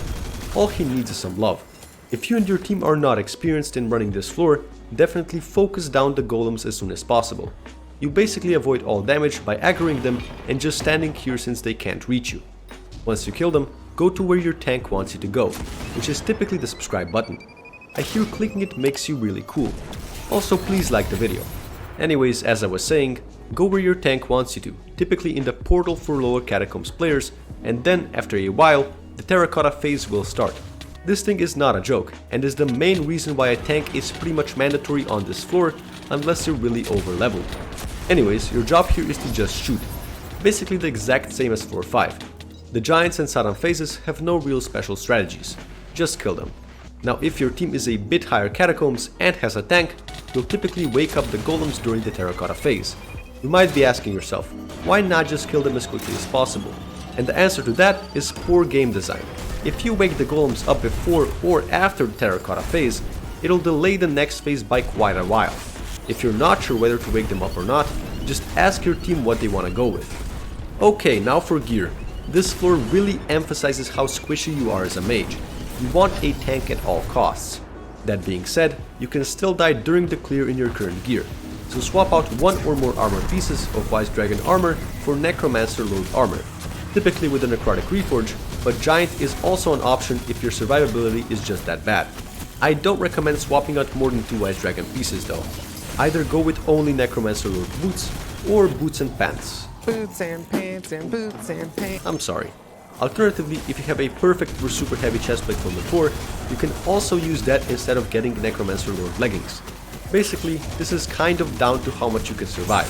All he needs is some love. If you and your team are not experienced in running this floor, definitely focus down the golems as soon as possible. You basically avoid all damage by aggroing them and just standing here since they can't reach you. Once you kill them, go to where your tank wants you to go, which is typically the subscribe button. I hear clicking it makes you really cool. Also, please like the video. Anyways, as I was saying, go where your tank wants you to, typically in the portal for lower catacombs players, and then after a while, the terracotta phase will start. This thing is not a joke, and is the main reason why a tank is pretty much mandatory on this floor, unless you're really over leveled. Anyways, your job here is to just shoot. Basically the exact same as floor 5. The giants and Saddam phases have no real special strategies. Just kill them. Now if your team is a bit higher catacombs and has a tank, you'll typically wake up the golems during the terracotta phase. You might be asking yourself, why not just kill them as quickly as possible? And the answer to that is poor game design. If you wake the golems up before or after the terracotta phase, it'll delay the next phase by quite a while. If you're not sure whether to wake them up or not, just ask your team what they want to go with. Okay, now for gear. This floor really emphasizes how squishy you are as a mage. You want a tank at all costs. That being said, you can still die during the clear in your current gear, so swap out one or more armor pieces of Wise Dragon armor for Necromancer Lord armor, typically with a Necrotic Reforge, but Giant is also an option if your survivability is just that bad. I don't recommend swapping out more than 2 Wise Dragon pieces though. Either go with only Necromancer Lord boots, or boots and pants.
Boots and pants and boots and pants.
I'm sorry. Alternatively, if you have a perfect or super heavy chestplate from before, you can also use that instead of getting Necromancer Lord leggings. Basically, this is kind of down to how much you can survive.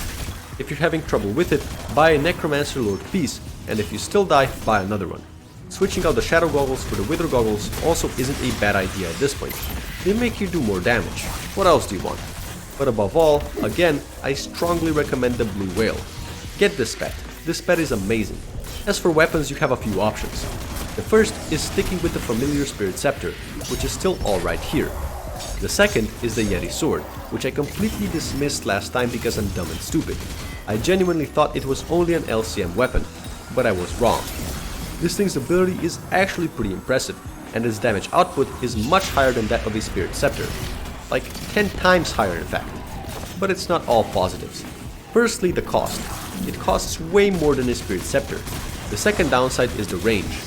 If you're having trouble with it, buy a Necromancer Lord piece, and if you still die, buy another one. Switching out the Shadow Goggles for the Wither Goggles also isn't a bad idea at this point. They make you do more damage. What else do you want? But above all, again, I strongly recommend the Blue Whale. Get this pet. This pet is amazing. As for weapons, you have a few options. The first is sticking with the familiar Spirit Scepter, which is still alright here. The second is the Yeti Sword, which I completely dismissed last time because I'm dumb and stupid. I genuinely thought it was only an LCM weapon, but I was wrong. This thing's ability is actually pretty impressive, and its damage output is much higher than that of a Spirit Scepter. Like 10 times higher in fact. But it's not all positives. Firstly, the cost. It costs way more than a Spirit Scepter. The second downside is the range.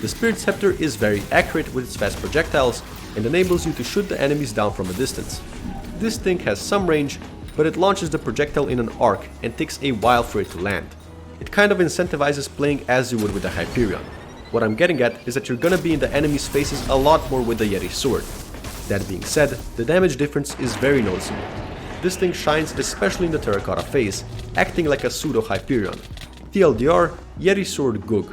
The Spirit Scepter is very accurate with its fast projectiles and enables you to shoot the enemies down from a distance. This thing has some range, but it launches the projectile in an arc and takes a while for it to land. It kind of incentivizes playing as you would with the Hyperion. What I'm getting at is that you're gonna be in the enemy's faces a lot more with the Yeti Sword. That being said, the damage difference is very noticeable. This thing shines especially in the Terracotta phase, acting like a pseudo-Hyperion. TLDR, Yeti Sword Gug.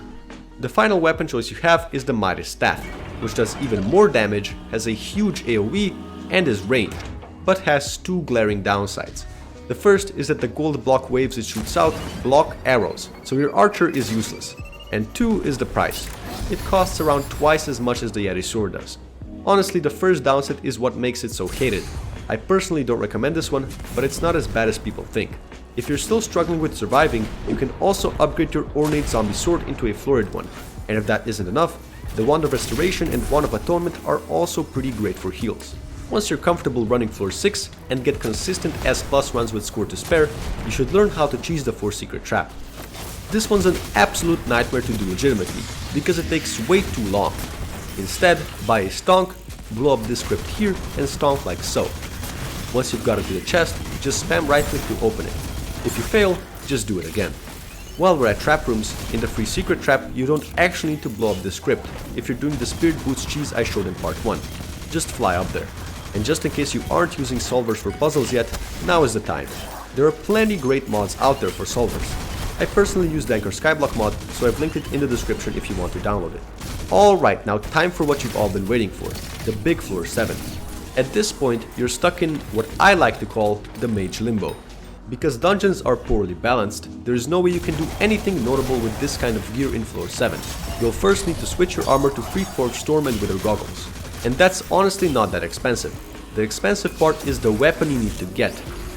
The final weapon choice you have is the Midas Staff, which does even more damage, has a huge AoE, and is ranged, but has 2 glaring downsides. The first is that the gold block waves it shoots out block arrows, so your archer is useless. And 2 is the price. It costs around twice as much as the Yeti Sword does. Honestly, the first downside is what makes it so hated. I personally don't recommend this one, but it's not as bad as people think. If you're still struggling with surviving, you can also upgrade your Ornate Zombie Sword into a Florid one, and if that isn't enough, the Wand of Restoration and Wand of Atonement are also pretty great for heals. Once you're comfortable running floor 6 and get consistent S+ runs with score to spare, you should learn how to cheese the 4 secret trap. This one's an absolute nightmare to do legitimately, because it takes way too long. Instead, buy a stonk, blow up this crypt here and stonk like so. Once you've got it to the chest, just spam right click to open it. If you fail, just do it again. While we're at trap rooms, in the free secret trap you don't actually need to blow up this crypt if you're doing the spirit boots cheese I showed in part 1. Just fly up there. And just in case you aren't using solvers for puzzles yet, now is the time. There are plenty great mods out there for solvers. I personally use the Anchor Skyblock mod, so I've linked it in the description if you want to download it. Alright, now time for what you've all been waiting for, the big floor 7. At this point, you're stuck in what I like to call the Mage Limbo. Because dungeons are poorly balanced, there is no way you can do anything notable with this kind of gear in floor 7. You'll first need to switch your armor to Freeforge Storm and Wither Goggles. And that's honestly not that expensive. The expensive part is the weapon you need to get,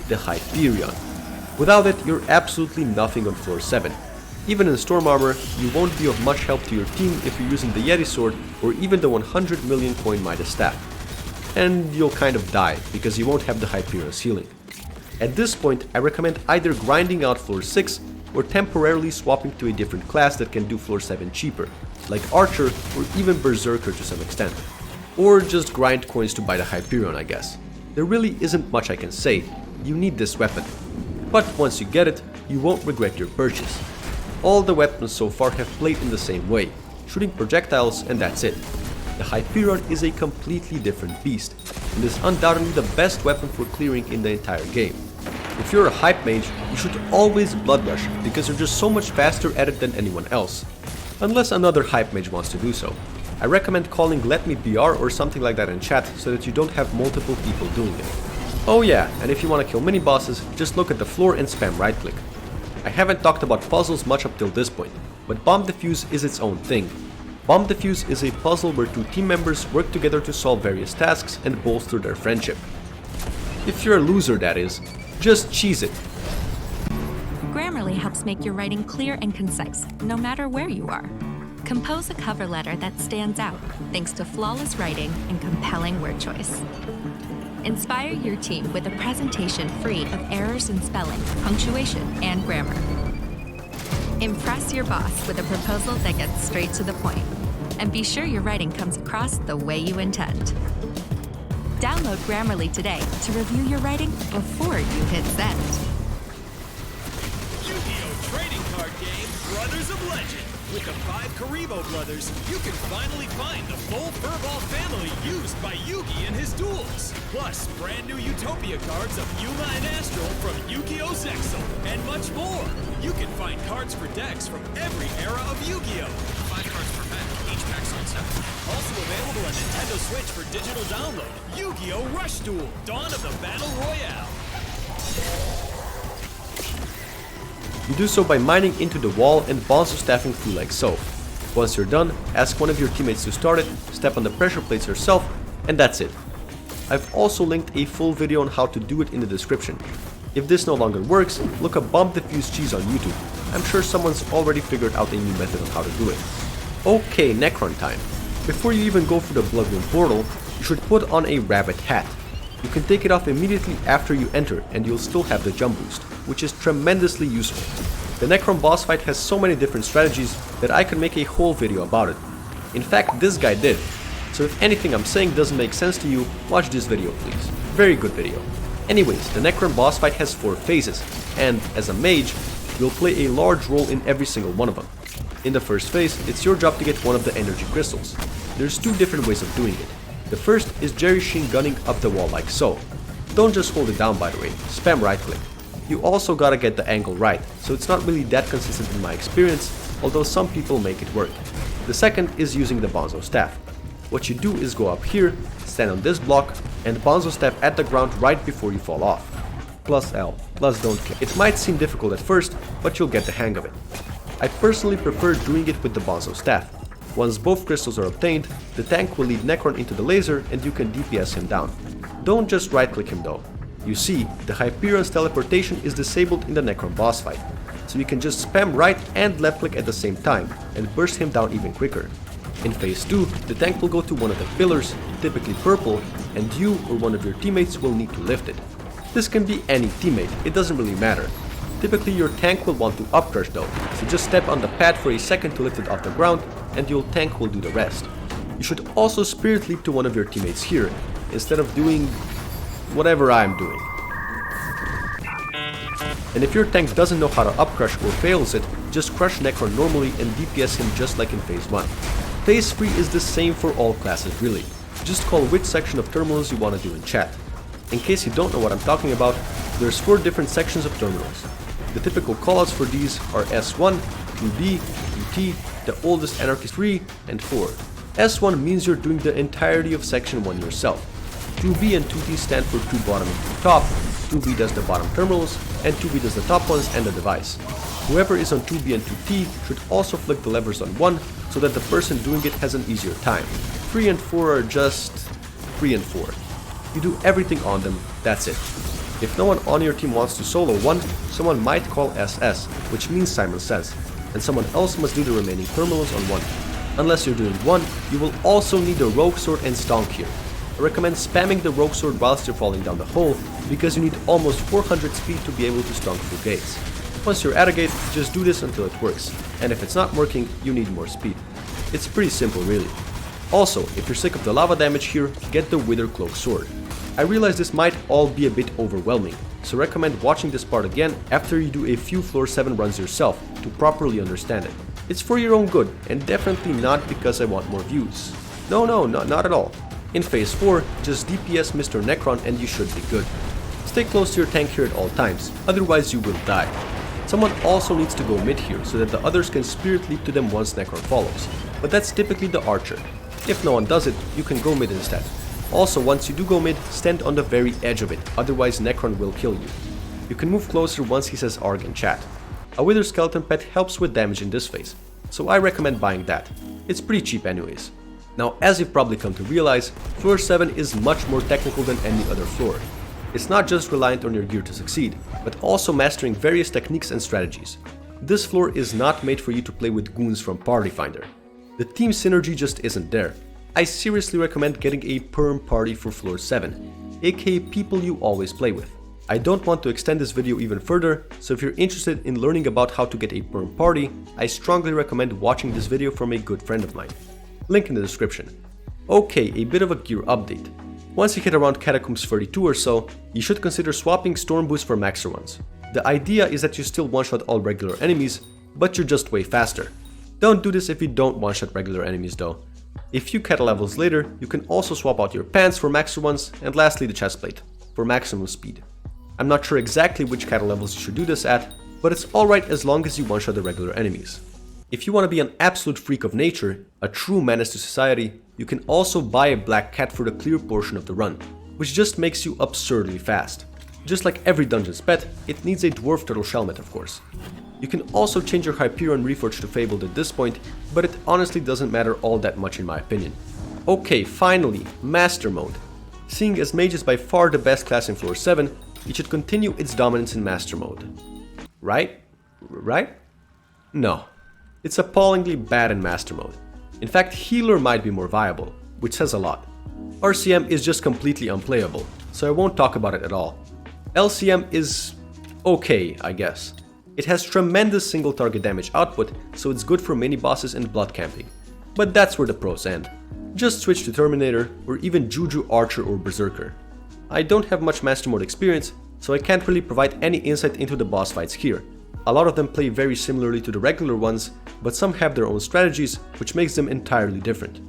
the Hyperion. Without it, you're absolutely nothing on floor 7. Even in Storm Armor, you won't be of much help to your team if you're using the Yeti Sword or even the 100 million coin Midas Staff. And you'll kind of die, because you won't have the Hyperion's healing. At this point, I recommend either grinding out floor 6 or temporarily swapping to a different class that can do floor 7 cheaper, like Archer or even Berserker to some extent. Or just grind coins to buy the Hyperion, I guess. There really isn't much I can say, you need this weapon. But once you get it, you won't regret your purchase. All the weapons so far have played in the same way, shooting projectiles and that's it. The Hyperion is a completely different beast, and is undoubtedly the best weapon for clearing in the entire game. If you're a hype mage, you should always blood rush, because you're just so much faster at it than anyone else. Unless another hype mage wants to do so. I recommend calling Let Me BR or something like that in chat, so that you don't have multiple people doing it. Oh yeah, and if you want to kill mini bosses, just look at the floor and spam right click. I haven't talked about puzzles much up till this point, but Bomb Defuse is its own thing. Bomb Defuse is a puzzle where two team members work together to solve various tasks and bolster their friendship. If you're a loser, that is, just cheese it.
Grammarly helps make your writing clear and concise, no matter where you are. Compose a cover letter that stands out, thanks to flawless writing and compelling word choice. Inspire your team with a presentation free of errors in spelling, punctuation, and grammar. Impress your boss with a proposal that gets straight to the point. And be sure your writing comes across the way you intend. Download Grammarly today to review your writing before you hit send.
Yu-Gi-Oh! Trading card game, Brothers of Legend. With the 5 Karibo brothers, you can finally find the full Furball family used by Yugi in his duels. Plus, brand new Utopia cards of Yuma and Astral from Yu-Gi-Oh! Zexal, and much more. You can find cards for decks from every era of Yu-Gi-Oh! 5 cards per pack, each pack sold separately. Also available on Nintendo Switch for digital download. Yu-Gi-Oh! Rush Duel, Dawn of the Battle Royale.
You do so by mining into the wall and bonzo staffing through like so. Once you're done, ask one of your teammates to start it, step on the pressure plates yourself, and that's it. I've also linked a full video on how to do it in the description. If this no longer works, look up Bomb Defuse cheese on YouTube. I'm sure someone's already figured out a new method on how to do it. Okay, Necron time. Before you even go through the Bloodmoon portal, you should put on a rabbit hat. You can take it off immediately after you enter and you'll still have the jump boost, which is tremendously useful. The Necron boss fight has so many different strategies that I could make a whole video about it. In fact, this guy did. So if anything I'm saying doesn't make sense to you, watch this video please. Very good video. Anyways, the Necron boss fight has 4 phases, and as a mage, you'll play a large role in every single one of them. In the first phase, it's your job to get one of the energy crystals. There's 2 different ways of doing it. The first is Jerry Sheen gunning up the wall like so. Don't just hold it down by the way, spam right click. You also gotta get the angle right, so it's not really that consistent in my experience, although some people make it work. The second is using the Bonzo Staff. What you do is go up here, stand on this block, and Bonzo Staff at the ground right before you fall off. Plus L, plus don't care. It might seem difficult at first, but you'll get the hang of it. I personally prefer doing it with the Bonzo Staff. Once both crystals are obtained, the tank will lead Necron into the laser and you can DPS him down. Don't just right click him though. You see, the Hyperion's teleportation is disabled in the Necron boss fight, so you can just spam right and left click at the same time and burst him down even quicker. In phase 2, the tank will go to one of the pillars, typically purple, and you or one of your teammates will need to lift it. This can be any teammate, it doesn't really matter. Typically your tank will want to upcrush though, so just step on the pad for a second to lift it off the ground and your tank will do the rest. You should also spirit leap to one of your teammates here, instead of doing whatever I'm doing. And if your tank doesn't know how to upcrush or fails it, just crush Necron normally and DPS him just like in phase 1. Phase 3 is the same for all classes really, just call which section of terminals you want to do in chat. In case you don't know what I'm talking about, there's 4 different sections of terminals. The typical callouts for these are S1, 2B, 2T, the oldest Anarchy 3, and 4. S1 means you're doing the entirety of section 1 yourself. 2B and 2T stand for 2 bottom and 2 top, 2B does the bottom terminals, and 2B does the top ones and the device. Whoever is on 2B and 2T should also flick the levers on 1, so that the person doing it has an easier time. 3 and 4 are just 3 and 4. You do everything on them, that's it. If no one on your team wants to solo 1, someone might call SS, which means Simon Says, and someone else must do the remaining terminals on 1. Unless you're doing 1, you will also need a Rogue Sword and Stonk here. I recommend spamming the Rogue Sword whilst you're falling down the hole, because you need almost 400 speed to be able to stonk through gates. Once you're at a gate, just do this until it works, and if it's not working, you need more speed. It's pretty simple really. Also, if you're sick of the lava damage here, get the Wither Cloak Sword. I realize this might all be a bit overwhelming, so recommend watching this part again after you do a few floor 7 runs yourself to properly understand it. It's for your own good, and definitely not because I want more views. No, not at all. In phase 4, just DPS Mr. Necron and you should be good. Stay close to your tank here at all times, otherwise you will die. Someone also needs to go mid here so that the others can spirit leap to them once Necron follows, but that's typically the archer. If no one does it, you can go mid instead. Also, once you do go mid, stand on the very edge of it, otherwise Necron will kill you. You can move closer once he says ARG in chat. A Wither Skeleton Pet helps with damage in this phase, so I recommend buying that. It's pretty cheap anyways. Now, as you've probably come to realize, floor 7 is much more technical than any other floor. It's not just reliant on your gear to succeed, but also mastering various techniques and strategies. This floor is not made for you to play with goons from Party Finder. The team synergy just isn't there. I seriously recommend getting a perm party for floor 7, aka people you always play with. I don't want to extend this video even further, so if you're interested in learning about how to get a perm party, I strongly recommend watching this video from a good friend of mine. Link in the description. Okay, a bit of a gear update. Once you hit around Catacombs 32 or so, you should consider swapping Storm Boots for Maxer ones. The idea is that you still one-shot all regular enemies, but you're just way faster. Don't do this if you don't one-shot regular enemies though. A few Cata levels later, you can also swap out your pants for Maxer ones, and lastly the chestplate, for maximum speed. I'm not sure exactly which Cata levels you should do this at, but it's alright as long as you one-shot the regular enemies. If you want to be an absolute freak of nature, a true menace to society, you can also buy a black cat for the clear portion of the run, which just makes you absurdly fast. Just like every dungeon's pet, it needs a dwarf turtle helmet of course. You can also change your Hyperion Reforged to Fabled at this point, but it honestly doesn't matter all that much in my opinion. Okay, finally, Master Mode. Seeing as Mage is by far the best class in floor 7, it should continue its dominance in Master Mode. Right? No. It's appallingly bad in Master Mode. In fact, Healer might be more viable, which says a lot. RCM is just completely unplayable, so I won't talk about it at all. LCM is okay, I guess. It has tremendous single target damage output, so it's good for mini bosses and blood camping. But that's where the pros end. Just switch to Terminator, or even Juju Archer or Berserker. I don't have much Master Mode experience, so I can't really provide any insight into the boss fights here. A lot of them play very similarly to the regular ones, but some have their own strategies, which makes them entirely different.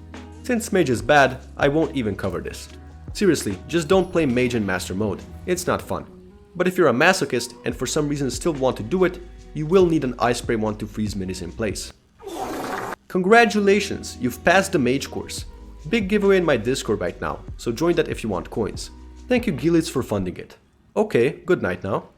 Since Mage is bad, I won't even cover this. Seriously, just don't play Mage in Master Mode, it's not fun. But if you're a masochist and for some reason still want to do it, you will need an Ice Spray wand to freeze minis in place. Congratulations, you've passed the Mage course. Big giveaway in my Discord right now, so join that if you want coins. Thank you Gilitz for funding it. Okay, good night now.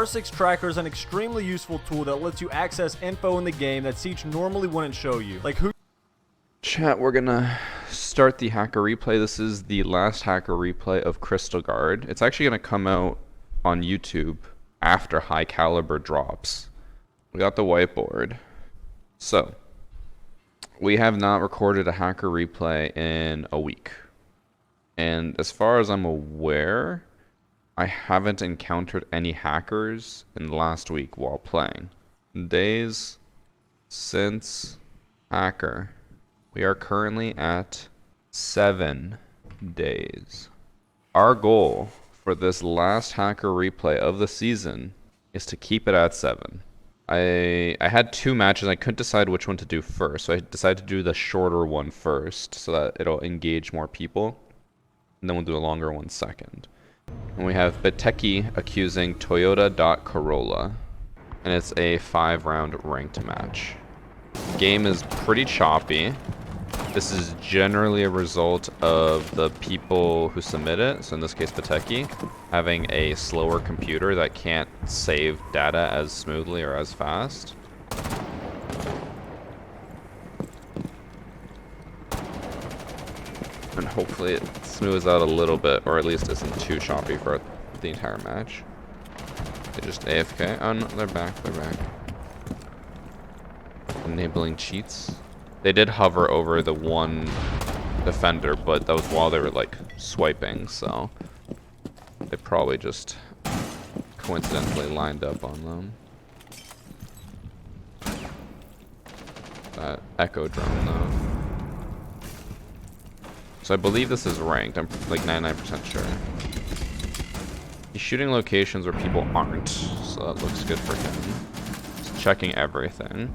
R6 Tracker is an extremely useful tool that lets you access info in the game that Siege normally wouldn't show you. Like who.
Chat, we're gonna start the hacker replay. This is the last hacker replay of Crystal Guard. It's actually gonna come out on YouTube after High Caliber drops. We got the whiteboard. So, we have not recorded a hacker replay in a week. And as far as I'm aware, I haven't encountered any hackers in the last week while playing. Days since hacker. We are currently at 7 days. Our goal for this last hacker replay of the season is to keep it at 7. I had 2 matches. I couldn't decide which one to do first, so I decided to do the shorter one first so that it'll engage more people. And then we'll do a longer one second. And we have Biteki accusing Toyota.Corolla. And it's a 5-round ranked match. Game is pretty choppy. This is generally a result of the people who submit it, so in this case Biteki, having a slower computer that can't save data as smoothly or as fast. And hopefully it smooths out a little bit, or at least isn't too choppy for the entire match. They just AFK. Oh no, they're back, they're back. Enabling cheats. They did hover over the one defender, but that was while they were like swiping, so they probably just coincidentally lined up on them. That echo drone though. So I believe this is ranked. I'm like 99% sure. He's shooting locations where people aren't, so that looks good for him. Just checking everything.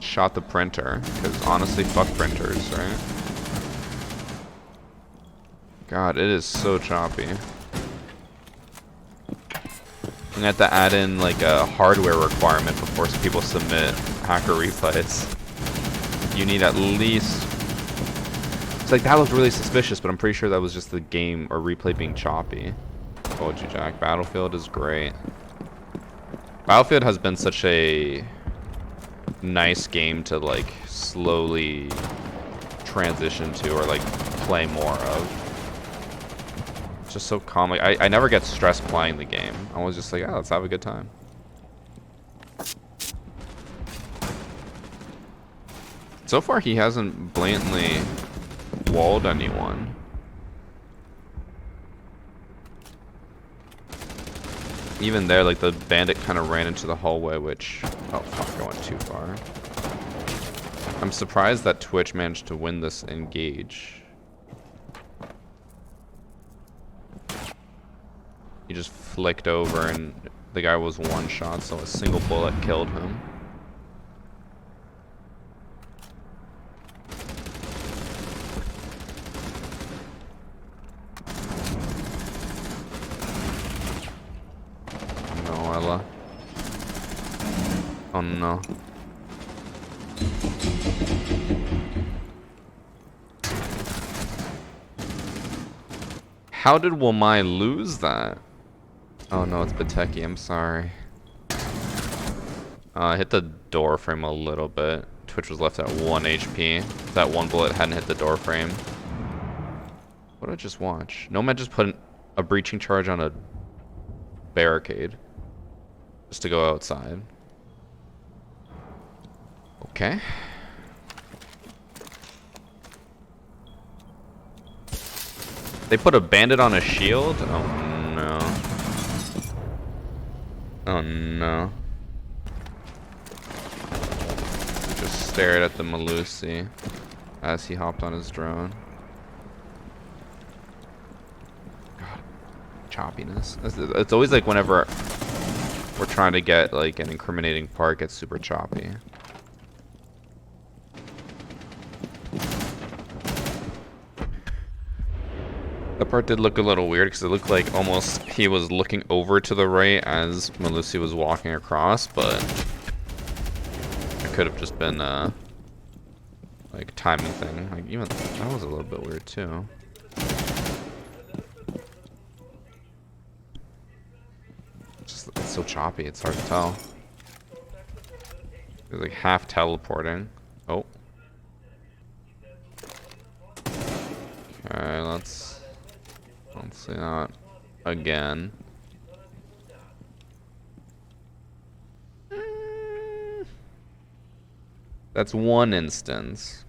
Shot the printer, because honestly, fuck printers, right? God, it is so choppy. I'm gonna have to add in like a hardware requirement before people submit hacker replays. You need at least... It's like, that was really suspicious, but I'm pretty sure that was just the game or replay being choppy. Told you, Jack. Battlefield is great. Battlefield has been such a nice game to like slowly transition to or like play more of. It's just so calm. Like, I never get stressed playing the game. I was just like, oh, let's have a good time. So far he hasn't blatantly walled anyone. Even there, like, the bandit kind of ran into the hallway, which... Oh, fuck, I went too far. I'm surprised that Twitch managed to win this engage. He just flicked over, and the guy was one shot, so a single bullet killed him. Oh no. How did Wamai lose that? Oh no, it's Biteki, I'm sorry. I hit the door frame a little bit. Twitch was left at 1 HP. If that one bullet hadn't hit the door frame. What did I just watch? Nomad just put a breaching charge on a barricade. Just to go outside. Okay. They put a bandit on a shield? Oh no. Oh no. Just stared at the Melusi as he hopped on his drone. God. Choppiness. It's always like whenever we're trying to get like an incriminating part, it gets super choppy. That part did look a little weird because it looked like almost he was looking over to the right as Melusi was walking across, but it could have just been a like timing thing. Like even that was a little bit weird too. it's so choppy. It's hard to tell. It's like half teleporting. Oh. Okay, let's see that again. That's one instance.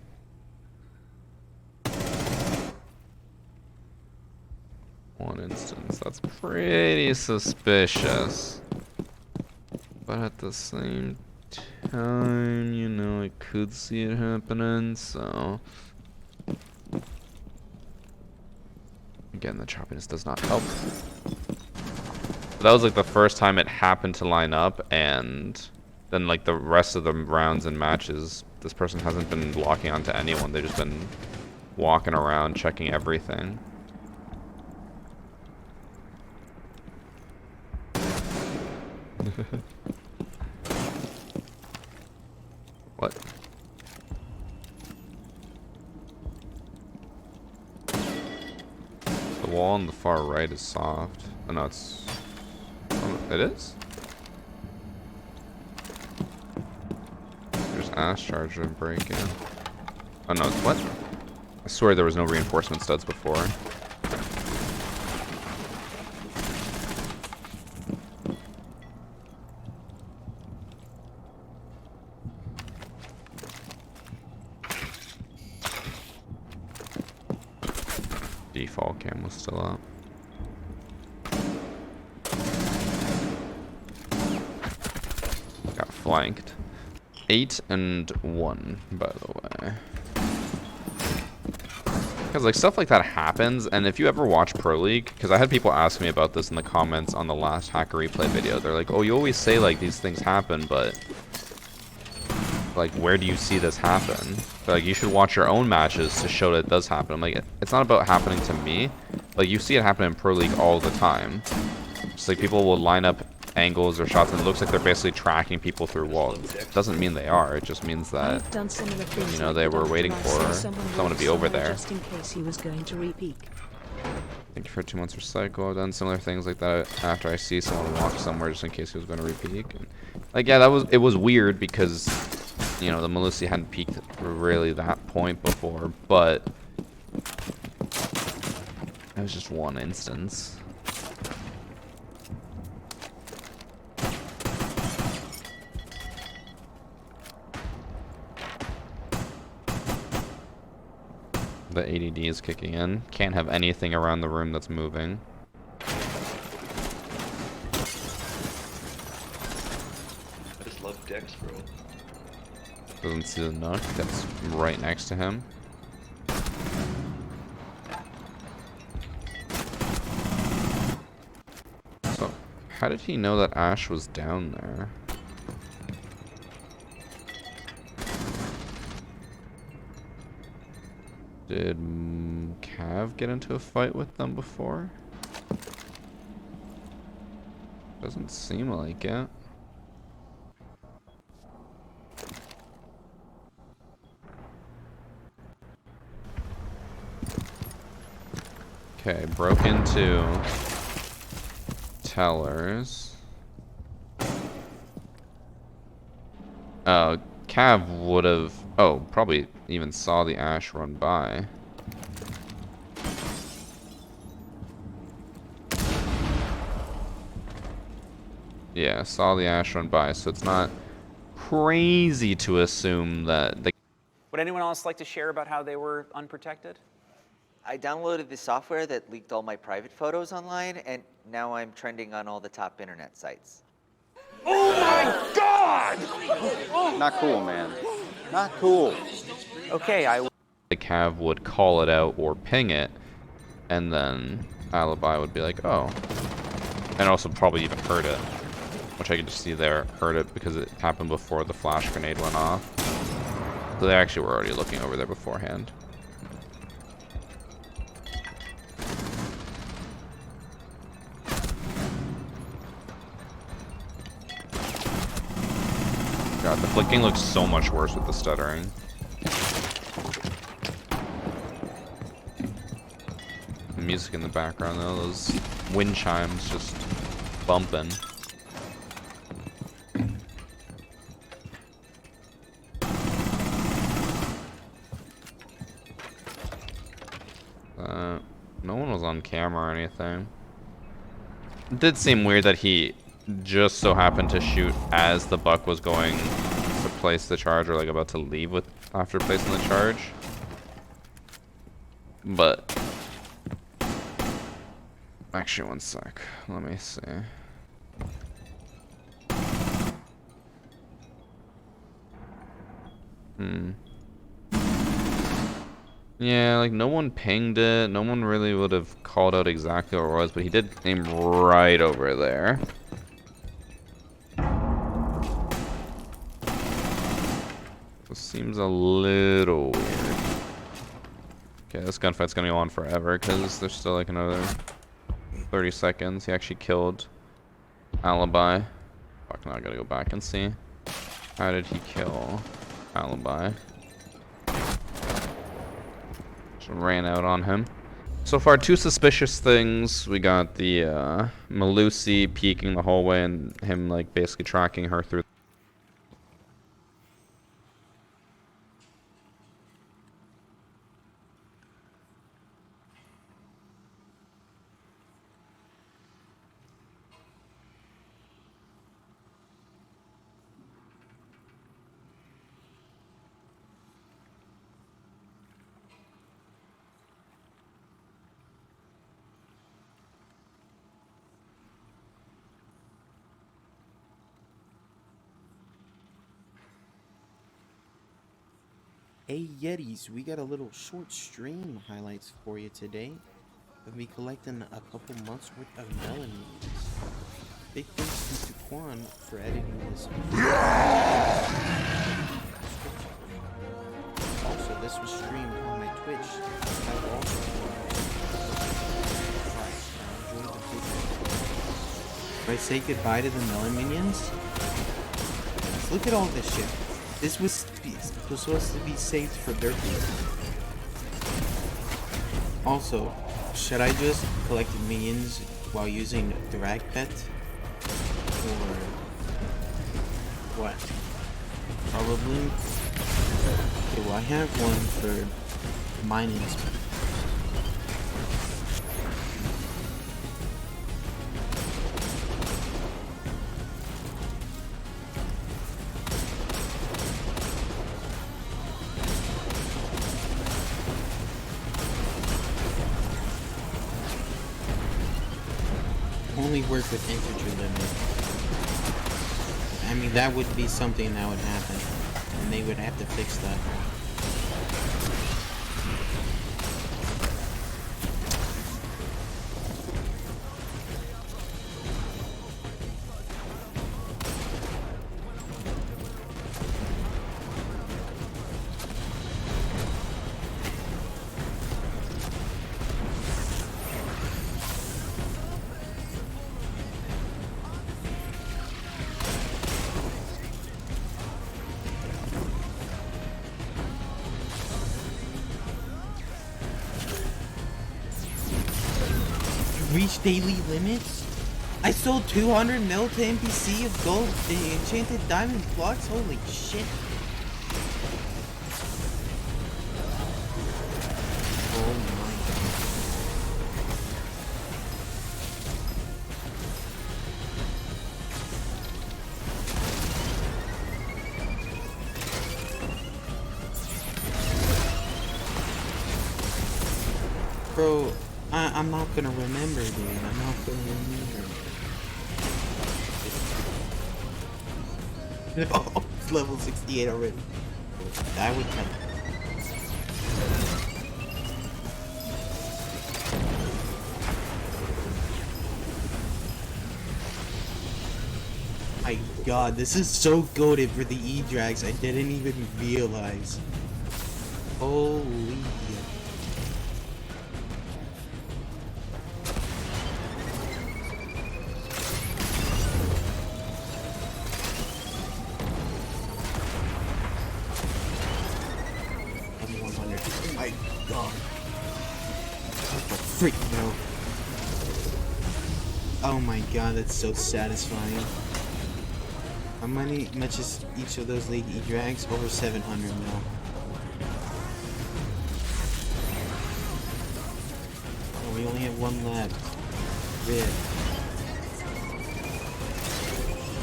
One instance. That's pretty suspicious. But at the same time, you know, I could see it happening, so... Again, the choppiness does not help. But that was like the first time it happened to line up, and then like the rest of the rounds and matches, this person hasn't been locking onto anyone. They've just been walking around checking everything. What? The wall on the far right is soft. Oh no, it's... Oh, it is? There's Ash Charger and break in. Oh no, it's what? I swear there was no reinforcement studs before. Default cam was still up. Got flanked. 8 and 1, by the way. Because like stuff like that happens, and if you ever watch Pro League, because I had people ask me about this in the comments on the last Hacker Replay video. They're like, oh, you always say like these things happen, but like where do you see this happen? They're like, you should watch your own matches to show that it does happen. I'm like, it's not about happening to me. Like you see it happen in Pro League all the time. Just like people will line up angles or shots and it looks like they're basically tracking people through walls. It doesn't mean they are. It just means that, you know, they were waiting for someone to be over there.
Just in case he was going to re-peek.
Thank you for 2 months recycle. I've done similar things like that after I see someone walk somewhere just in case he was going to re-peek. And, like, yeah, it was weird because, you know, the Melusi hadn't peaked really that point before, but it was just one instance. The ADD is kicking in. Can't have anything around the room that's moving.
I just love Dex, bro.
Doesn't see the Nook that's right next to him. So, how did he know that Ash was down there? Did Cav get into a fight with them before? Doesn't seem like it. Okay, broke into Tellers. Cav would have... Oh, probably even saw the Ash run by. Yeah, saw the Ash run by, so it's not crazy to assume that the...
Would anyone else like to share about how they were unprotected?
I downloaded the software that leaked all my private photos online, and now I'm trending on all the top internet sites.
Oh my God!
Not cool, man. Not cool. Okay,
the Cav would call it out or ping it, and then Alibi would be like, oh. And also probably even heard it, which I could just see there, heard it because it happened before the flash grenade went off. So they actually were already looking over there beforehand. God, the flicking looks so much worse with the stuttering. The music in the background though, those wind chimes just bumping. camera or anything. It did seem weird that he just so happened to shoot as the buck was going to place the charge, or like about to leave with after placing the charge. But actually, one sec. Let me see. Yeah, like no one pinged it. No one really would have called out exactly where it was, but he did aim right over there. This seems a little weird. Okay, this gunfight's gonna go on forever because there's still like another 30 seconds. He actually killed Alibi. Fuck, now I gotta go back and see. How did he kill Alibi? Just ran out on him. So far, 2 suspicious things. We got the Melusi peeking the hallway and him like basically tracking her through.
Hey Yetis, we got a little short stream highlights for you today. We'll be collecting a couple months worth of melon memes. Big thanks to Quan for editing this. Also, this was streamed on my Twitch. I've also enjoyed the video. Do I say goodbye to the melon minions? Look at all this shit. This was supposed to be saved for Derpy. Also, should I just collect minions while using Drag Pet? Or what? Probably. Okay, well I have one for mining. Only work with integer limit. I mean, that would be something that would happen, and they would have to fix that. Reach daily limits? I sold 200 mil to NPC of gold enchanted diamond blocks? Holy shit. Oh my god. Bro, I'm not gonna remember, dude. I'm not gonna remember. Oh, it's level 68 already. I would tell. My god, this is so goated for the E-Drags. I didn't even realize. Holy. Freak no. Oh my god, that's so satisfying. How much is each of those League E-Drags? Over 700 mil. We only have one left. Rip.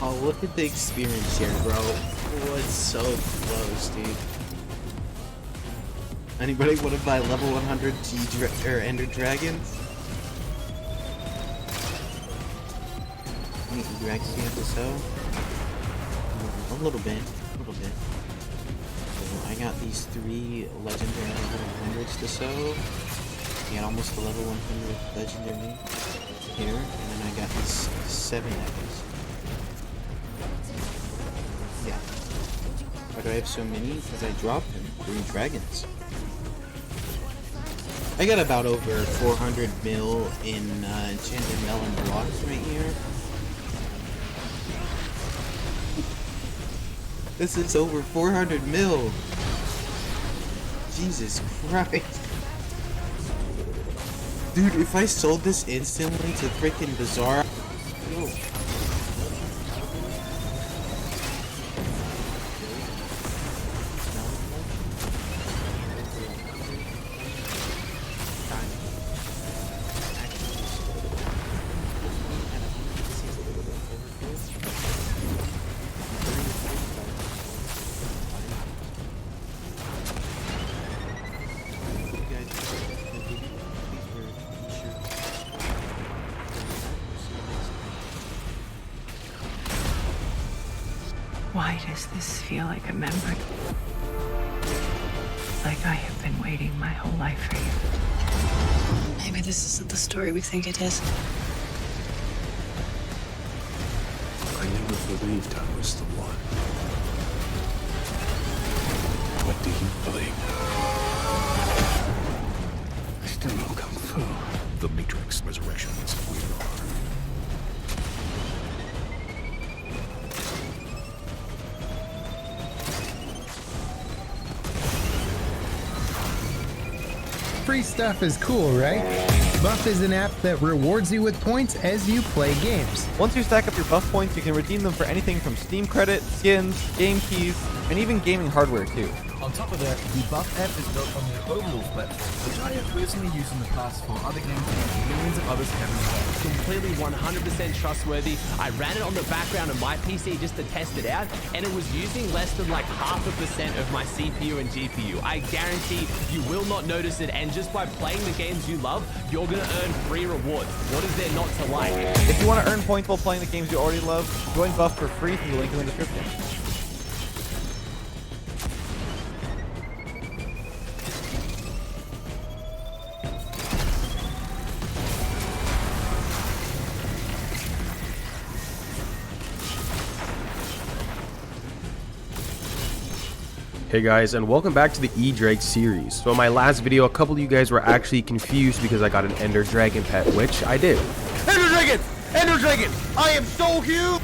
Oh, look at the experience here, bro. Oh, it's so close, dude. Anybody want to buy level 100 Ender Dragons? How many Drags do you have to sow? A little bit. So I got these 3 legendary level 100s to sow. I got almost the level 100 legendary here, and then I got these 7 epics. Yeah. Why do I have so many? Because I dropped them. 3 dragons. I got about over 400 mil in enchanted melon blocks right here. This is over 400 mil. Jesus Christ. Dude, if I sold this instantly to freaking Bazaar. Yo.
Why does this feel like a memory? Like I have been waiting my whole life for you.
Maybe this isn't the story we think it is.
I never believed I was the one. What do you believe? I still know Kung Fu. The Matrix Resurrections. We are.
Free stuff is cool, right? Buff is an app that rewards you with points as you play games.
Once you stack up your buff points, you can redeem them for anything from Steam credits, skins, game keys, and even gaming hardware too.
On top of that, the Buff app is built on the Overlord platform, which I have personally used in the past for other games and millions of others haven't tried.
Completely 100% trustworthy. I ran it on the background of my PC just to test it out, and it was using less than like 0.5% of my CPU and GPU. I guarantee you will not notice it, and just by playing the games you love, you're gonna earn free rewards. What is there not to like?
If you want to earn points while playing the games you already love, join Buff for free through the link in the description.
Hey guys, and welcome back to the E-Drake series. So in my last video, a couple of you guys were actually confused because I got an Ender Dragon pet, which I did.
Ender Dragon! Ender Dragon! I am so huge!